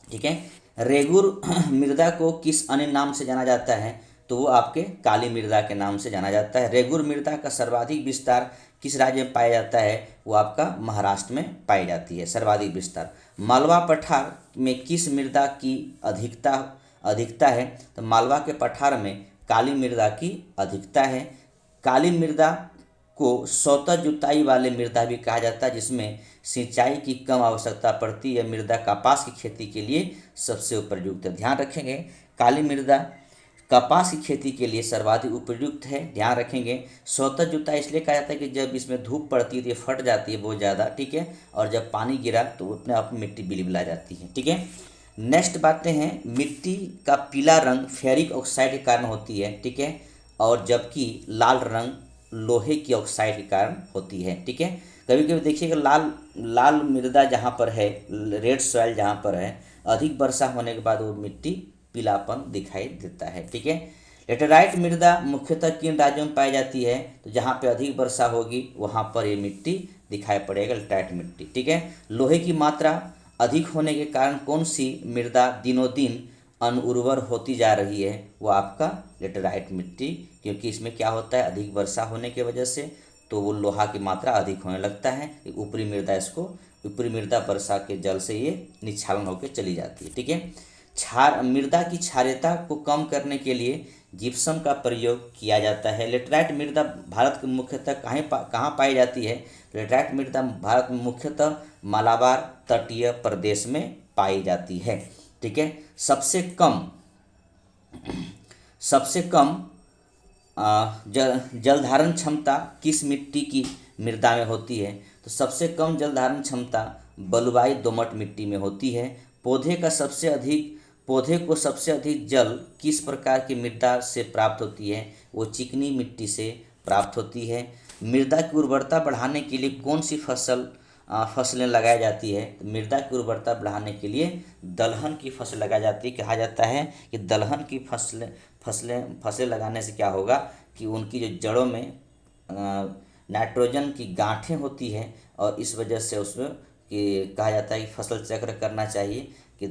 ठीक है, रेगुर मृदा को किस अन्य नाम से जाना जाता है? तो वो आपके काली मृदा के नाम से जाना जाता है। रेगुर मृदा का सर्वाधिक विस्तार किस राज्य में पाया जाता है? वो आपका महाराष्ट्र में पाई जाती है, सर्वाधिक विस्तार। मालवा पठार में किस मृदा की अधिकता है? तो मालवा के पठार में काली मृदा की अधिकता है। काली मृदा को स्वतः जुताई वाले मृदा भी कहा जाता है, जिसमें सिंचाई की कम आवश्यकता पड़ती है। मृदा कपास की खेती के लिए सबसे उपयुक्त है। ध्यान रखेंगे, काली मृदा कपास की खेती के लिए सर्वाधिक उपयुक्त है। ध्यान रखेंगे, स्वतः जुताई इसलिए कहा जाता है कि जब इसमें धूप पड़ती है तो ये फट जाती है बहुत ज़्यादा। ठीक है, और जब पानी गिरा तो अपने आप मिट्टी बिलबिला जाती है। ठीक है, नेक्स्ट बातें हैं, मिट्टी का पीला रंग फेरिक ऑक्साइड के कारण होती है। ठीक है, और जबकि लाल रंग लोहे की ऑक्साइड के कारण होती है। ठीक है, कभी कभी देखिएगा लाल मृदा जहाँ पर है, रेड सॉइल जहाँ पर है, अधिक वर्षा होने के बाद वो मिट्टी पीलापन दिखाई देता है। ठीक है, लेटेराइट मृदा मुख्यतः किन राज्यों में पाई जाती है? तो जहाँ पे अधिक वर्षा होगी वहाँ पर ये मिट्टी दिखाई पड़ेगा, लेटेराइट मिट्टी। ठीक है, लोहे की मात्रा अधिक होने के कारण कौन सी मृदा दिनों दिन अनुर्वर होती जा रही है? वो आपका लेटेराइट मिट्टी, क्योंकि इसमें क्या होता है, अधिक वर्षा होने की वजह से तो वो लोहा की मात्रा अधिक होने लगता है। ऊपरी मृदा ऊपरी मृदा वर्षा के जल से ये निक्षालन होकर चली जाती है। ठीक है। मृदा की क्षारीयता को कम करने के लिए जिप्सम का प्रयोग किया जाता है। लेटराइट मृदा भारत के मुख्यतः कहाँ पाई जाती है? लेटराइट मृदा भारत में मुख्यतः मालाबार तटीय प्रदेश में पाई जाती है। ठीक है। सबसे कम जलधारण क्षमता किस मिट्टी की मृदा में होती है? तो सबसे कम जलधारण क्षमता बलुआई दोमट मिट्टी में होती है। पौधे को सबसे अधिक जल किस प्रकार की मृदा से प्राप्त होती है? वो चिकनी मिट्टी से प्राप्त होती है। मृदा की उर्वरता बढ़ाने के लिए कौन सी फसलें लगाई जाती है? तो मृदा की उर्वरता बढ़ाने के लिए दलहन की फसल लगाई जाती है। कहा जाता है कि दलहन की फसलें लगाने से क्या होगा कि उनकी जो जड़ों में नाइट्रोजन की गांठें होती हैं और इस वजह से उसमें कि कहा जाता है कि फसल चक्र करना चाहिए कि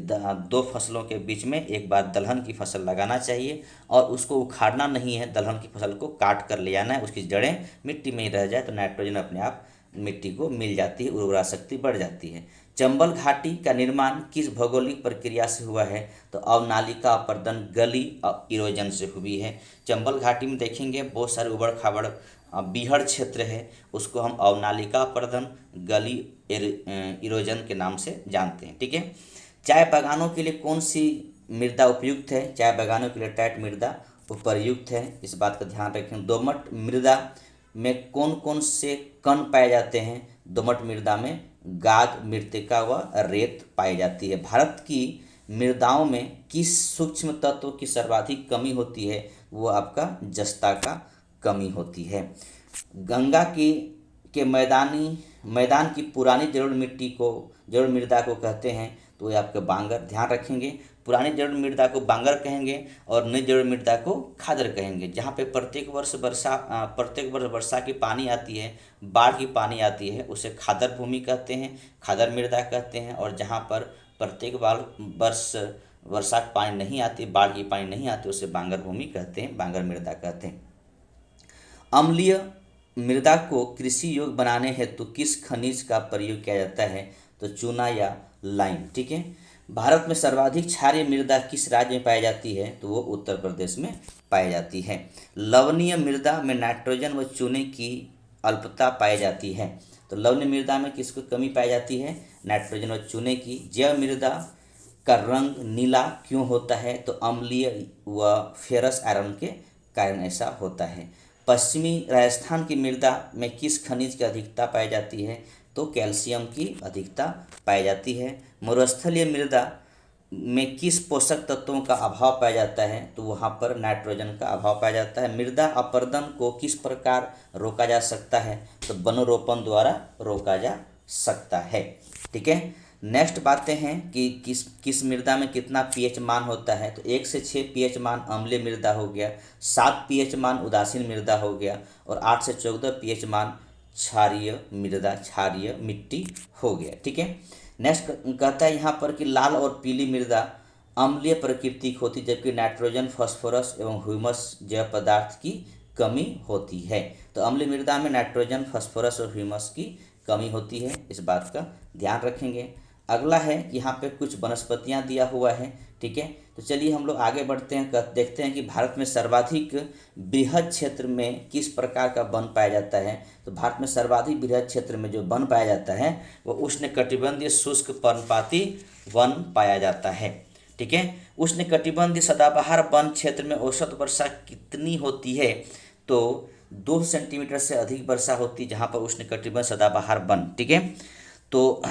2 फसलों के बीच में एक बार दलहन की फसल लगाना चाहिए और उसको उखाड़ना नहीं है। दलहन की फसल को काट कर ले जाना है, उसकी जड़ें मिट्टी में ही रह जाए तो नाइट्रोजन अपने आप मिट्टी को मिल जाती है, उर्वरा शक्ति बढ़ जाती है। चंबल घाटी का निर्माण किस भौगोलिक प्रक्रिया से हुआ है? तो अवनालिका अपर्दन गली और इरोजन से हुई है। चंबल घाटी में देखेंगे बहुत सारे उबड़ खाबड़ बीहड़ क्षेत्र है, उसको हम अवनालिका अपर्दन गली इरोजन के नाम से जानते हैं। ठीक है। चाय बागानों के लिए कौन सी मृदा उपयुक्त है? चाय बागानों के लिए लेटराइट मृदा उपयुक्त है, इस बात का ध्यान रखें। दोमट मृदा में कौन कौन से कण पाए जाते हैं? दोमट मृदा में गाद, मृत्तिका व रेत पाई जाती है। भारत की मृदाओं में किस सूक्ष्म तत्व की सर्वाधिक कमी होती है? वो आपका जस्ता का कमी होती है। गंगा के मैदान की पुरानी जलोढ़ मृदा को कहते हैं तो ये आपके बांगर। ध्यान रखेंगे, पुरानी जलोढ़ मृदा को बांगर कहेंगे और नई जलोढ़ मृदा को खादर कहेंगे। जहाँ पे प्रत्येक वर्ष वर्षा की पानी आती है, बाढ़ की पानी आती है, उसे खादर भूमि कहते हैं, खादर मृदा कहते हैं। और जहाँ पर प्रत्येक वर्ष वर्षा की पानी नहीं आती, बाढ़ की पानी नहीं आती, उसे बांगर भूमि कहते हैं, बांगर मृदा कहते हैं। अम्लीय मृदा को कृषि योग्य बनाने हेतु किस खनिज का प्रयोग किया जाता है? तो चूना या लाइम। ठीक है। भारत में सर्वाधिक क्षारीय मृदा किस राज्य में पाई जाती है? तो वो उत्तर प्रदेश में पाई जाती है। लवणीय मृदा में नाइट्रोजन व चूने की अल्पता पाई जाती है। तो लवणीय मृदा में किसको कमी पाई जाती है? नाइट्रोजन व चूने की। जैव मृदा का रंग नीला क्यों होता है? तो अम्लीय व फेरस आयरन के कारण ऐसा होता है। पश्चिमी राजस्थान की मृदा में किस खनिज की अधिकता पाई जाती है? तो कैल्शियम की अधिकता पाई जाती है। मरुस्थलीय मृदा में किस पोषक तत्वों का अभाव पाया जाता है? तो वहाँ पर नाइट्रोजन का अभाव पाया जाता है। मृदा अपरदन को किस प्रकार रोका जा सकता है? तो वनरोपण द्वारा रोका जा सकता है। ठीक है। नेक्स्ट बातें हैं कि किस मृदा में कितना पीएच मान होता है? तो 1 से 6 पीएच मान अम्लीय मृदा हो गया, 7 पीएच मान उदासीन मृदा हो गया और 8 से 14 पीएच मान क्षारीय मिट्टी हो गया। ठीक है। नेक्स्ट कहता है यहाँ पर कि लाल और पीली मृदा अम्लीय प्रकृति की होती, जबकि नाइट्रोजन, फास्फोरस एवं ह्यूमस जैव पदार्थ की कमी होती है। तो अम्लीय मृदा में नाइट्रोजन, फास्फोरस और ह्यूमस की कमी होती है, इस बात का ध्यान रखेंगे। अगला है कि यहाँ पे कुछ वनस्पतियाँ दिया हुआ है। ठीक है। तो चलिए हम लोग आगे बढ़ते हैं, देखते हैं कि भारत में सर्वाधिक बृहद क्षेत्र में किस प्रकार का वन पाया जाता है। तो भारत में सर्वाधिक बृहद क्षेत्र में जो वन पाया जाता है वो उष्णकटिबंधीय शुष्क पर्णपाती वन पाया जाता है। ठीक है। उष्णकटिबंधीय सदाबहार वन क्षेत्र में औसत वर्षा कितनी होती है? तो 2 सेंटीमीटर से अधिक वर्षा होती है जहाँ पर उष्णकटिबंधीय सदाबहार वन। ठीक है। तो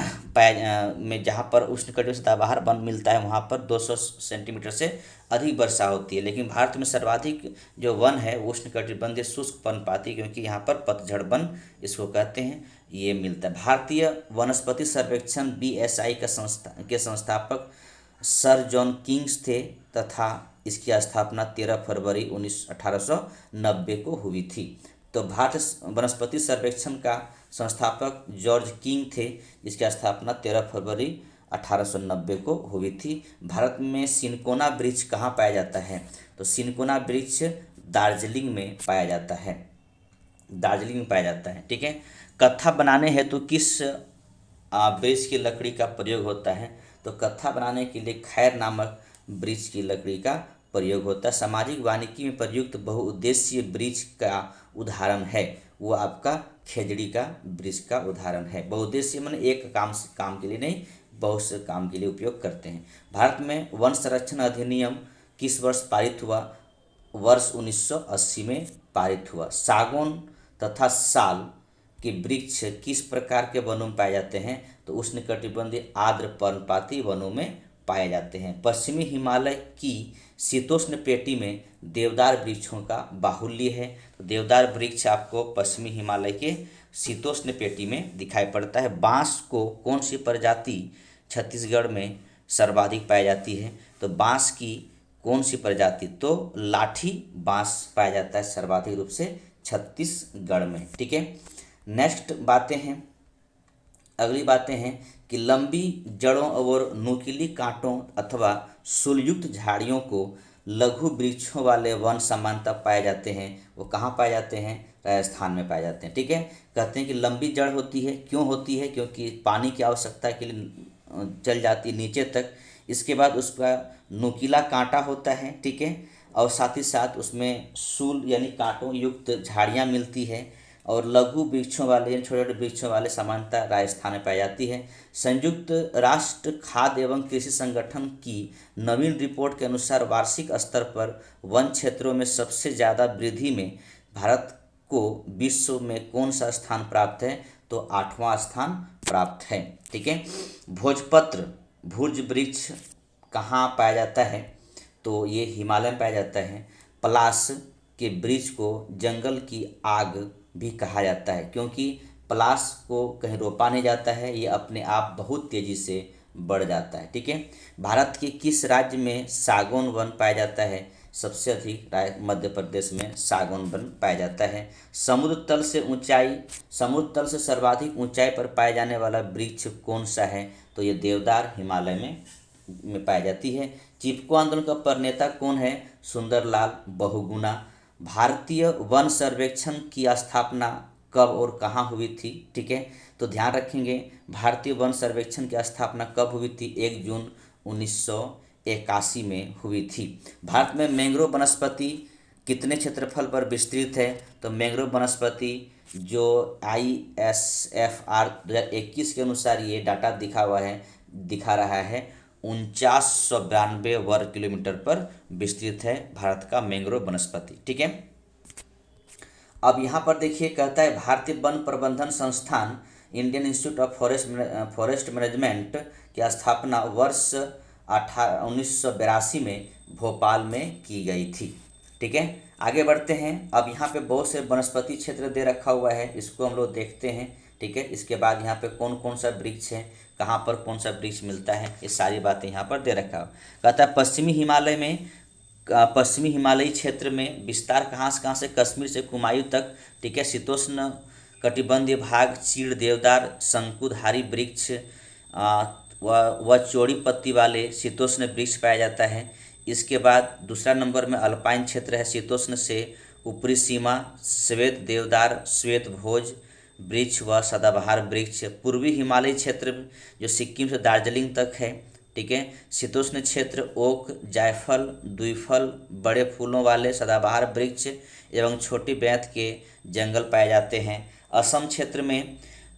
में जहाँ पर उष्णकटिबंधीय सदाबहार वन मिलता है वहाँ पर 200 सेंटीमीटर से अधिक वर्षा होती है। लेकिन भारत में सर्वाधिक जो वन है वो उष्णकटिबंधीय शुष्क पर्णपाती, क्योंकि यहाँ पर पतझड़ वन इसको कहते हैं, ये मिलता है। भारतीय वनस्पति सर्वेक्षण BSI के संस्थापक सर जॉन किंग्स थे तथा इसकी स्थापना 13 फरवरी 1890 को हुई थी। तो भारत वनस्पति सर्वेक्षण का संस्थापक जॉर्ज किंग थे, जिसकी स्थापना 13 फरवरी 1890 को हुई थी। भारत में सिनकोना वृक्ष कहाँ पाया जाता है? तो सिनकोना वृक्ष दार्जिलिंग में पाया जाता है। दार्जिलिंग में पाया जाता है। ठीक है, कत्था बनाने हेतु किस वृक्ष की लकड़ी का प्रयोग होता है? तो कत्था बनाने के लिए खैर नामक वृक्ष की लकड़ी का प्रयोग होता है। सामाजिक वानिकी में प्रयुक्त बहुउद्देशीय वृक्ष का उदाहरण है वो आपका खेजड़ी का वृक्ष का उदाहरण है। बहुउद्देशीय माने एक काम के लिए नहीं, बहुत से काम के लिए उपयोग करते हैं। भारत में वन संरक्षण अधिनियम किस वर्ष पारित हुआ? वर्ष 1980 में पारित हुआ। सागौन तथा साल के वृक्ष किस प्रकार के वनों में पाए जाते हैं? तो उष्णकटिबंधीय आर्द्र पर्णपाती वनों में पाए जाते हैं। पश्चिमी हिमालय की शीतोष्ण पेटी में देवदार वृक्षों का बाहुल्य है। तो देवदार वृक्ष आपको पश्चिमी हिमालय के शीतोष्ण पेटी में दिखाई पड़ता है। बांस को कौन सी प्रजाति छत्तीसगढ़ में सर्वाधिक पाई जाती है? तो बांस की कौन सी प्रजाति? तो लाठी बांस पाया जाता है सर्वाधिक रूप से छत्तीसगढ़ में। ठीक है, नेक्स्ट बातें हैं, अगली बातें हैं कि लंबी जड़ों और नुकीली कांटों अथवा शूलयुक्त झाड़ियों को लघु वृक्षों वाले वन सामान्यतः पाए जाते हैं। वो कहाँ पाए जाते हैं? राजस्थान में पाए जाते हैं। ठीक है, कहते हैं कि लंबी जड़ होती है। क्यों होती है? क्योंकि पानी की आवश्यकता के लिए चल जाती है नीचे तक। इसके बाद उसका नुकीला कांटा होता है। ठीक है, और साथ ही साथ उसमें शूल यानी कांटों युक्त झाड़ियाँ मिलती है। और लघु वृक्षों वाले यानी छोटे छोटे वृक्षों वाले सामान्यतः राजस्थान में पाई जाती है। संयुक्त राष्ट्र खाद्य एवं कृषि संगठन की नवीन रिपोर्ट के अनुसार वार्षिक स्तर पर वन क्षेत्रों में सबसे ज़्यादा वृद्धि में भारत को विश्व में कौन सा स्थान प्राप्त है? तो 8वां स्थान प्राप्त है। ठीक है, भोजपत्र भुज वृक्ष कहाँ पाया जाता है? तो ये हिमालय में पाया जाता है। पलाश के वृक्ष को जंगल की आग भी कहा जाता है, क्योंकि पलाश को कहीं रोपा नहीं जाता है, ये अपने आप बहुत तेज़ी से बढ़ जाता है। ठीक है, भारत के किस राज्य में सागौन वन पाया जाता है? सबसे अधिक मध्य प्रदेश में सागौन वन पाया जाता है। समुद्र तल से सर्वाधिक ऊंचाई पर पाए जाने वाला वृक्ष कौन सा है? तो ये देवदार हिमालय में पाई जाती है। चिपको आंदोलन का प्रणेता कौन है? सुंदरलाल बहुगुणा। भारतीय वन सर्वेक्षण की स्थापना कब और कहाँ हुई थी? ठीक है, तो ध्यान रखेंगे भारतीय वन सर्वेक्षण की स्थापना कब हुई थी? 1 जून 1981 में हुई थी। भारत में मैंग्रोव वनस्पति कितने क्षेत्रफल पर विस्तृत है? तो मैंग्रोव वनस्पति जो ISFR 2021 के अनुसार ये डाटा दिखा रहा है 4992 वर्ग किलोमीटर पर विस्तृत है भारत का मैंग्रोव वनस्पति। ठीक है, अब यहाँ पर देखिए कहता है भारतीय वन प्रबंधन संस्थान Indian institute of forest management की स्थापना वर्ष 1982 में भोपाल में की गई थी। ठीक है, आगे बढ़ते हैं। अब यहाँ पे बहुत से वनस्पति क्षेत्र दे रखा हुआ है, इसको हम लोग देखते हैं। ठीक है, इसके बाद यहाँ पे कौन कौन सा वृक्ष है, कहाँ पर कौन सा वृक्ष मिलता है, ये सारी बातें यहाँ पर दे रखा है। कहता है पश्चिमी हिमालयी क्षेत्र में विस्तार कहाँ से कश्मीर से कुमायूं तक। ठीक है, शीतोष्ण कटिबंधीय भाग चीड़ देवदार शंकुधारी वृक्ष व चौड़ी पत्ती वाले शीतोष्ण वृक्ष पाया जाता है। इसके बाद दूसरा नंबर में अल्पाइन क्षेत्र है, शीतोष्ण से ऊपरी सीमा श्वेत देवदार श्वेत भोज वृक्ष व सदाबहार वृक्ष। पूर्वी हिमालयी क्षेत्र जो सिक्किम से दार्जिलिंग तक है। ठीक है, शीतोष्ण क्षेत्र ओक जायफल द्विफल बड़े फूलों वाले सदाबहार वृक्ष एवं छोटी बेंत के जंगल पाए जाते हैं। असम क्षेत्र में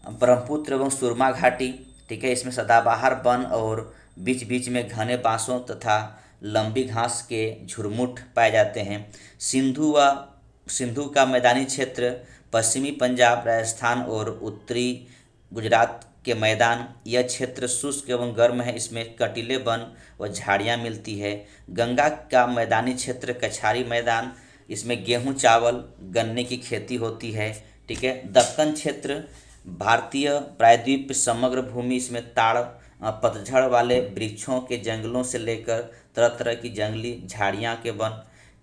ब्रह्मपुत्र एवं सुरमा घाटी। ठीक है, इसमें सदाबहार वन और बीच बीच में घने बांसों तथा लंबी घास के झुरमुट पाए जाते हैं। सिंधु का मैदानी क्षेत्र पश्चिमी पंजाब राजस्थान और उत्तरी गुजरात के मैदान। यह क्षेत्र शुष्क एवं गर्म है, इसमें कटीले वन व झाड़ियाँ मिलती है। गंगा का मैदानी क्षेत्र कछारी मैदान, इसमें गेहूँ चावल गन्ने की खेती होती है। ठीक है, दक्कन क्षेत्र भारतीय प्रायद्वीप समग्र भूमि, इसमें ताड़ पतझड़ वाले वृक्षों के जंगलों से लेकर तरह तरह की जंगली झाड़ियाँ के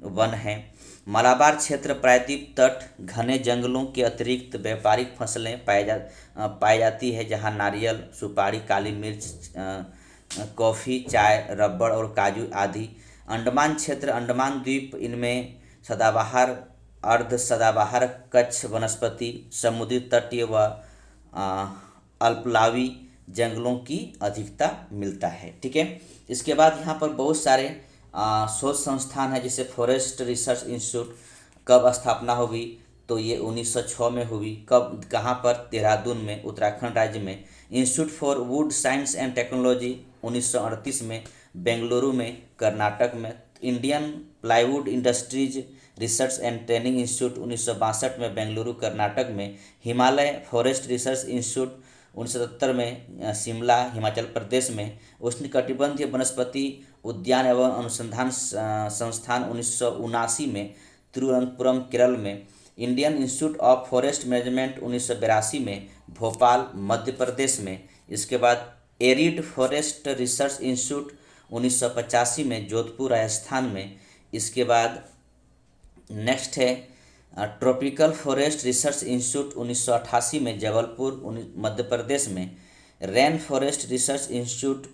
वन हैं। मलाबार क्षेत्र प्रायद्वीप तट घने जंगलों के अतिरिक्त व्यापारिक फसलें पाई जाती है, जहां नारियल सुपारी काली मिर्च कॉफ़ी चाय रबड़ और काजू आदि। अंडमान क्षेत्र अंडमान द्वीप, इनमें सदाबहार अर्ध सदाबहार कच्छ वनस्पति, समुद्री तटीय व अल्पलावी जंगलों की अधिकता मिलता है। ठीक है, इसके बाद यहाँ पर बहुत सारे शोध संस्थान है, जैसे फॉरेस्ट रिसर्च इंस्टीट्यूट कब स्थापना हुई, तो ये 1906 में हुई। कब, कहाँ पर, देहरादून में, उत्तराखंड राज्य में। Institute for would science and technology 1938 में, बेंगलुरु में, कर्नाटक में। Indian plywood industries research and training institute 1962 में, बेंगलुरु कर्नाटक में। हिमालय फॉरेस्ट रिसर्च इंस्टीट्यूट 1970 में, शिमला हिमाचल प्रदेश में। उष्णकटिबंधीय वनस्पति उद्यान एवं अनुसंधान संस्थान 1979 में, तिरुवनंतपुरम केरल में। Indian institute of forest management 1982 में, भोपाल मध्य प्रदेश में। इसके बाद एरिड फॉरेस्ट रिसर्च इंस्टीट्यूट 1985 में, जोधपुर राजस्थान में। इसके बाद नेक्स्ट है ट्रॉपिकल फॉरेस्ट रिसर्च इंस्टीट्यूट 1988 में, जबलपुर मध्य प्रदेश में। Rain forest research institute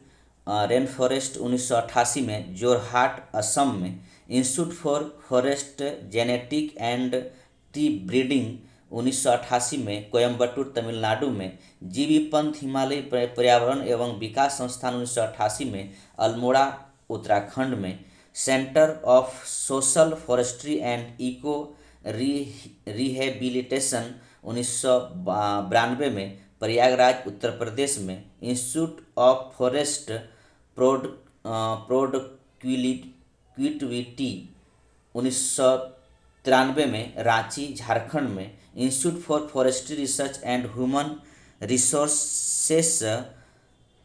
rain forest 1988 में, जोरहाट असम में। Institute for forest genetic and tree breeding 1988 में, कोयम्बटूर तमिलनाडु में। जीवी पंथ हिमालय पर्यावरण एवं विकास संस्थान 1988 में, अल्मोड़ा उत्तराखंड में। Centre of social forestry and eco rehabilitation 1992 में, प्रयागराज उत्तर प्रदेश में। इंस्टीट्यूट ऑफ फॉरेस्ट प्रोडक्टिविटी 1993 में, रांची झारखंड में। Institute for forestry research and human resources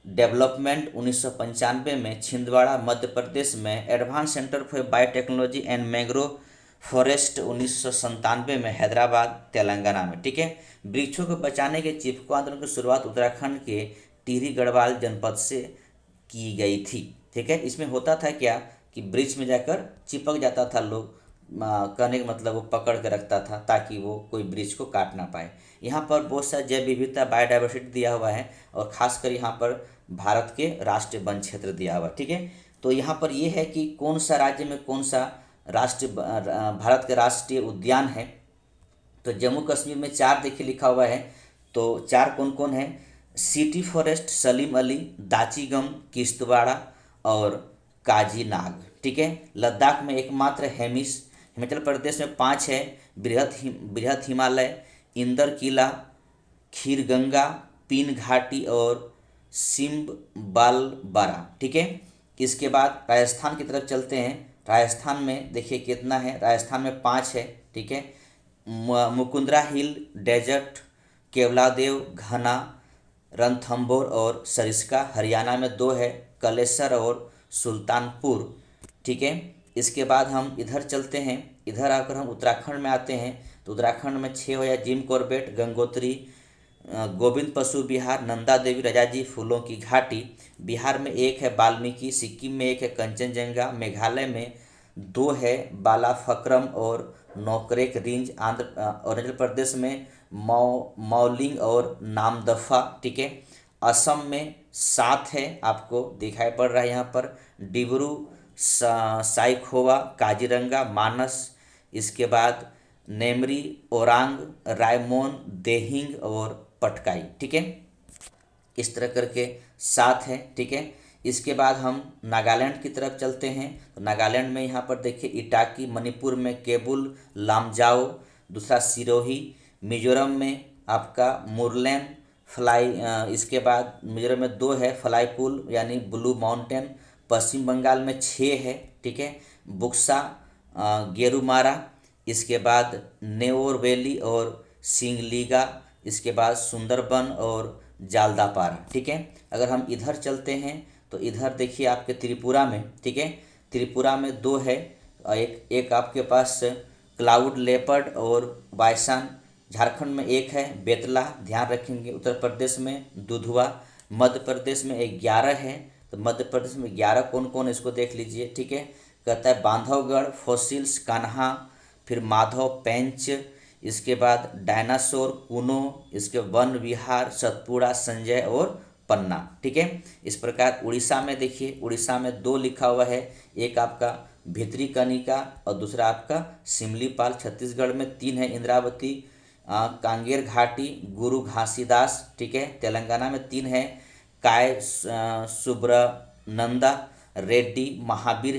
development 1995 में, छिंदवाड़ा मध्य प्रदेश में। Advance centre for biotechnology and mangrove forest 1997 में, हैदराबाद तेलंगाना में। ठीक है, वृक्षों को बचाने के चिपको आंदोलन की शुरुआत उत्तराखंड के टिहरी गढ़वाल जनपद से की गई थी। ठीक है, इसमें होता था क्या कि वृक्ष में जाकर चिपक जाता था लोग, कहने का मतलब वो पकड़ के रखता था ताकि वो कोई वृक्ष को काट ना पाए। यहाँ पर बहुत सारा जैव विविधता बायोडाइवर्सिटी दिया हुआ है, और खासकर यहाँ पर भारत के राष्ट्रीय वन क्षेत्र दिया हुआ है। ठीक है, तो यहाँ पर ये है कि कौन सा राज्य में कौन सा भारत के राष्ट्रीय उद्यान है। तो जम्मू कश्मीर में 4 देखिए लिखा हुआ है, तो 4 कौन कौन है? सिटी फॉरेस्ट, सलीम अली, दाचीगम, किश्तवाड़ा और काजीनाग। ठीक है, लद्दाख में एकमात्र हेमिस। हिमाचल प्रदेश में 5 है, बृहद हिमालय, इंदर किला, खीरगंगा, पीन घाटी और सिम्बालबारा। ठीक है, इसके बाद राजस्थान की तरफ चलते हैं। राजस्थान में देखिए कितना है, राजस्थान में 5 है। ठीक है, मुकुंदरा हिल डेजर्ट, केवलादेव, घना, रणथंभौर और सरिस्का। हरियाणा में 2 है, कलेसर और सुल्तानपुर। ठीक है, इसके बाद हम इधर चलते हैं। इधर आकर हम उत्तराखंड में आते हैं, तो उत्तराखंड में 6 हो या जिम कॉर्बेट, गंगोत्री, गोविंद पशु विहार, नंदा देवी, रजाजी फूलों की घाटी। बिहार में 1 है वाल्मीकि, सिक्किम में 1 है कंचनजंगा, मेघालय में 2 है बालाफक्रम और नौकरेक रेंज, अरुणाचल प्रदेश में मौलिंग और नामदफा। ठीक है, असम में 7 है, आपको दिखाई पड़ रहा है यहाँ पर, डिब्रू, साइखोवा, काजीरंगा, मानस। इसके बाद नेमरी, ओरांग, रायमोन, देहिंग और पटकाई। ठीक है, इस तरह करके 7 है। ठीक है, इसके बाद हम नागालैंड की तरफ चलते हैं। तो नागालैंड में यहाँ पर देखिए इटाकी, मणिपुर में केबुल लामजाओ, दूसरा सिरोही, मिजोरम में आपका मुरलेन, इसके बाद मिजोरम में 2 है, फ्लाईपुल यानी ब्लू माउंटेन। पश्चिम बंगाल में 6 है। ठीक है, बुक्सा, गेरुमारा, इसके बाद नेओर वैली और सिंगलीगा, इसके बाद सुंदरबन और जालदापारा। ठीक है, अगर हम इधर चलते हैं तो इधर देखिए आपके त्रिपुरा में। ठीक है, त्रिपुरा में 2 है, एक आपके पास क्लाउड लेपर्ड और बायसान। झारखंड में 1 है, बेतला, ध्यान रखेंगे। उत्तर प्रदेश में दुधवा, मध्य प्रदेश में 11 है। तो मध्य प्रदेश में 11 कौन कौन है इसको देख लीजिए। ठीक है, कहता है बांधवगढ़, फॉसिल्स, कान्हा, फिर माधव पेंच, इसके बाद डायनासोर, कूनो, इसके वन विहार, सतपुड़ा, संजय और पन्ना। ठीक है, इस प्रकार उड़ीसा में देखिए, उड़ीसा में 2 लिखा हुआ है, एक आपका भित्री कनिका और दूसरा आपका सिमलीपाल। छत्तीसगढ़ में 3 है इंद्रावती, कांगेर घाटी, गुरु घासीदास। ठीक है। तेलंगाना में 3 है काय सुब्रनंदा रेड्डी, महावीर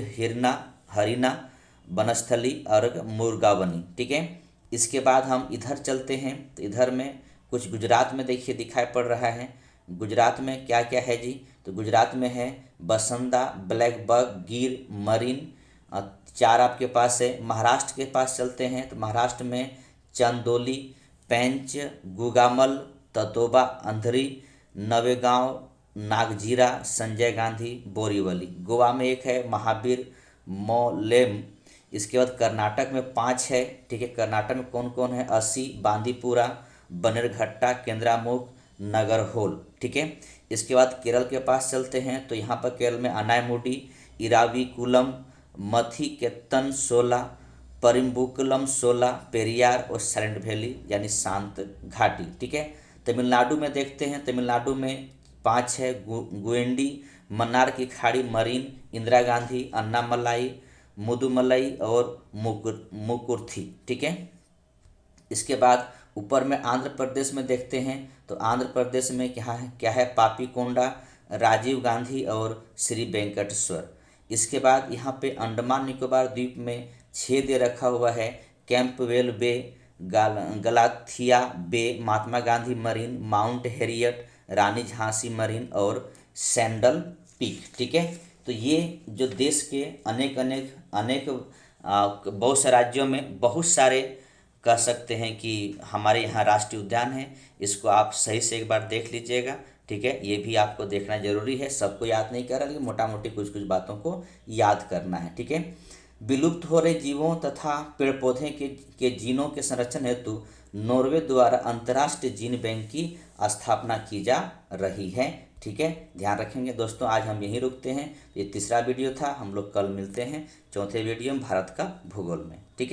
हरिना, बनस्थली और मुर्गावनी। ठीक है। इसके बाद हम इधर चलते हैं तो इधर में कुछ गुजरात में देखिए दिखाई पड़ रहा है। गुजरात में क्या क्या है जी, तो गुजरात में है बसंदा, ब्लैक बग, गिर, मरीन, 4 आपके पास है। महाराष्ट्र के पास चलते हैं तो महाराष्ट्र में चंदोली, पेंच, गुगामल, ततोबा, अंधरी, नवेगांव, नागजीरा, संजय गांधी, बोरीवली। गोवा में एक है महावीर मोलेम। इसके बाद कर्नाटक में 5 है। ठीक है। कर्नाटक में कौन कौन है, अस्सी, बांदीपुरा, बनेरघट्टा, केंद्रामुख, नगरहोल। ठीक है। इसके बाद केरल के पास चलते हैं तो यहाँ पर केरल में अनायमुडी, इराविकुलम, मथिकेतन 16, परिम्बुकुलम 16, पेरियार और साइलेंट वैली यानी शांत घाटी। ठीक है। तमिलनाडु में देखते हैं, तमिलनाडु में 5 है गुएंडी, मन्नार की खाड़ी, मरीन, इंदिरा गांधी, अन्नामलाई, मुदुमलई और मुकुर्थी। ठीक है। इसके बाद ऊपर में आंध्र प्रदेश में देखते हैं तो आंध्र प्रदेश में क्या है पापीकोंडा, राजीव गांधी और श्री वेंकटेश्वर। इसके बाद यहाँ पे अंडमान निकोबार द्वीप में 6 दे रखा हुआ है, कैंपवेल बे, गलाथिया बे, Mahatma Gandhi marine, mount Harriet, रानी झांसी मरीन और सैंडल पीक। ठीक है। तो ये जो देश के अनेक बहुत से राज्यों में बहुत सारे कह सकते हैं कि हमारे यहाँ राष्ट्रीय उद्यान है। इसको आप सही से एक बार देख लीजिएगा। ठीक है। ये भी आपको देखना जरूरी है, सबको याद नहीं कर रहा लेकिन मोटा मोटी कुछ कुछ बातों को याद करना है। ठीक है। विलुप्त हो रहे जीवों तथा पेड़ पौधे के जीनों के संरक्षण हेतु नॉर्वे द्वारा अंतर्राष्ट्रीय जीन बैंक की स्थापना की जा रही है। ठीक है। ध्यान रखेंगे दोस्तों। आज हम यहीं रुकते हैं। ये तीसरा वीडियो था। हम लोग कल मिलते हैं चौथे वीडियो में भारत का भूगोल में। ठीक है।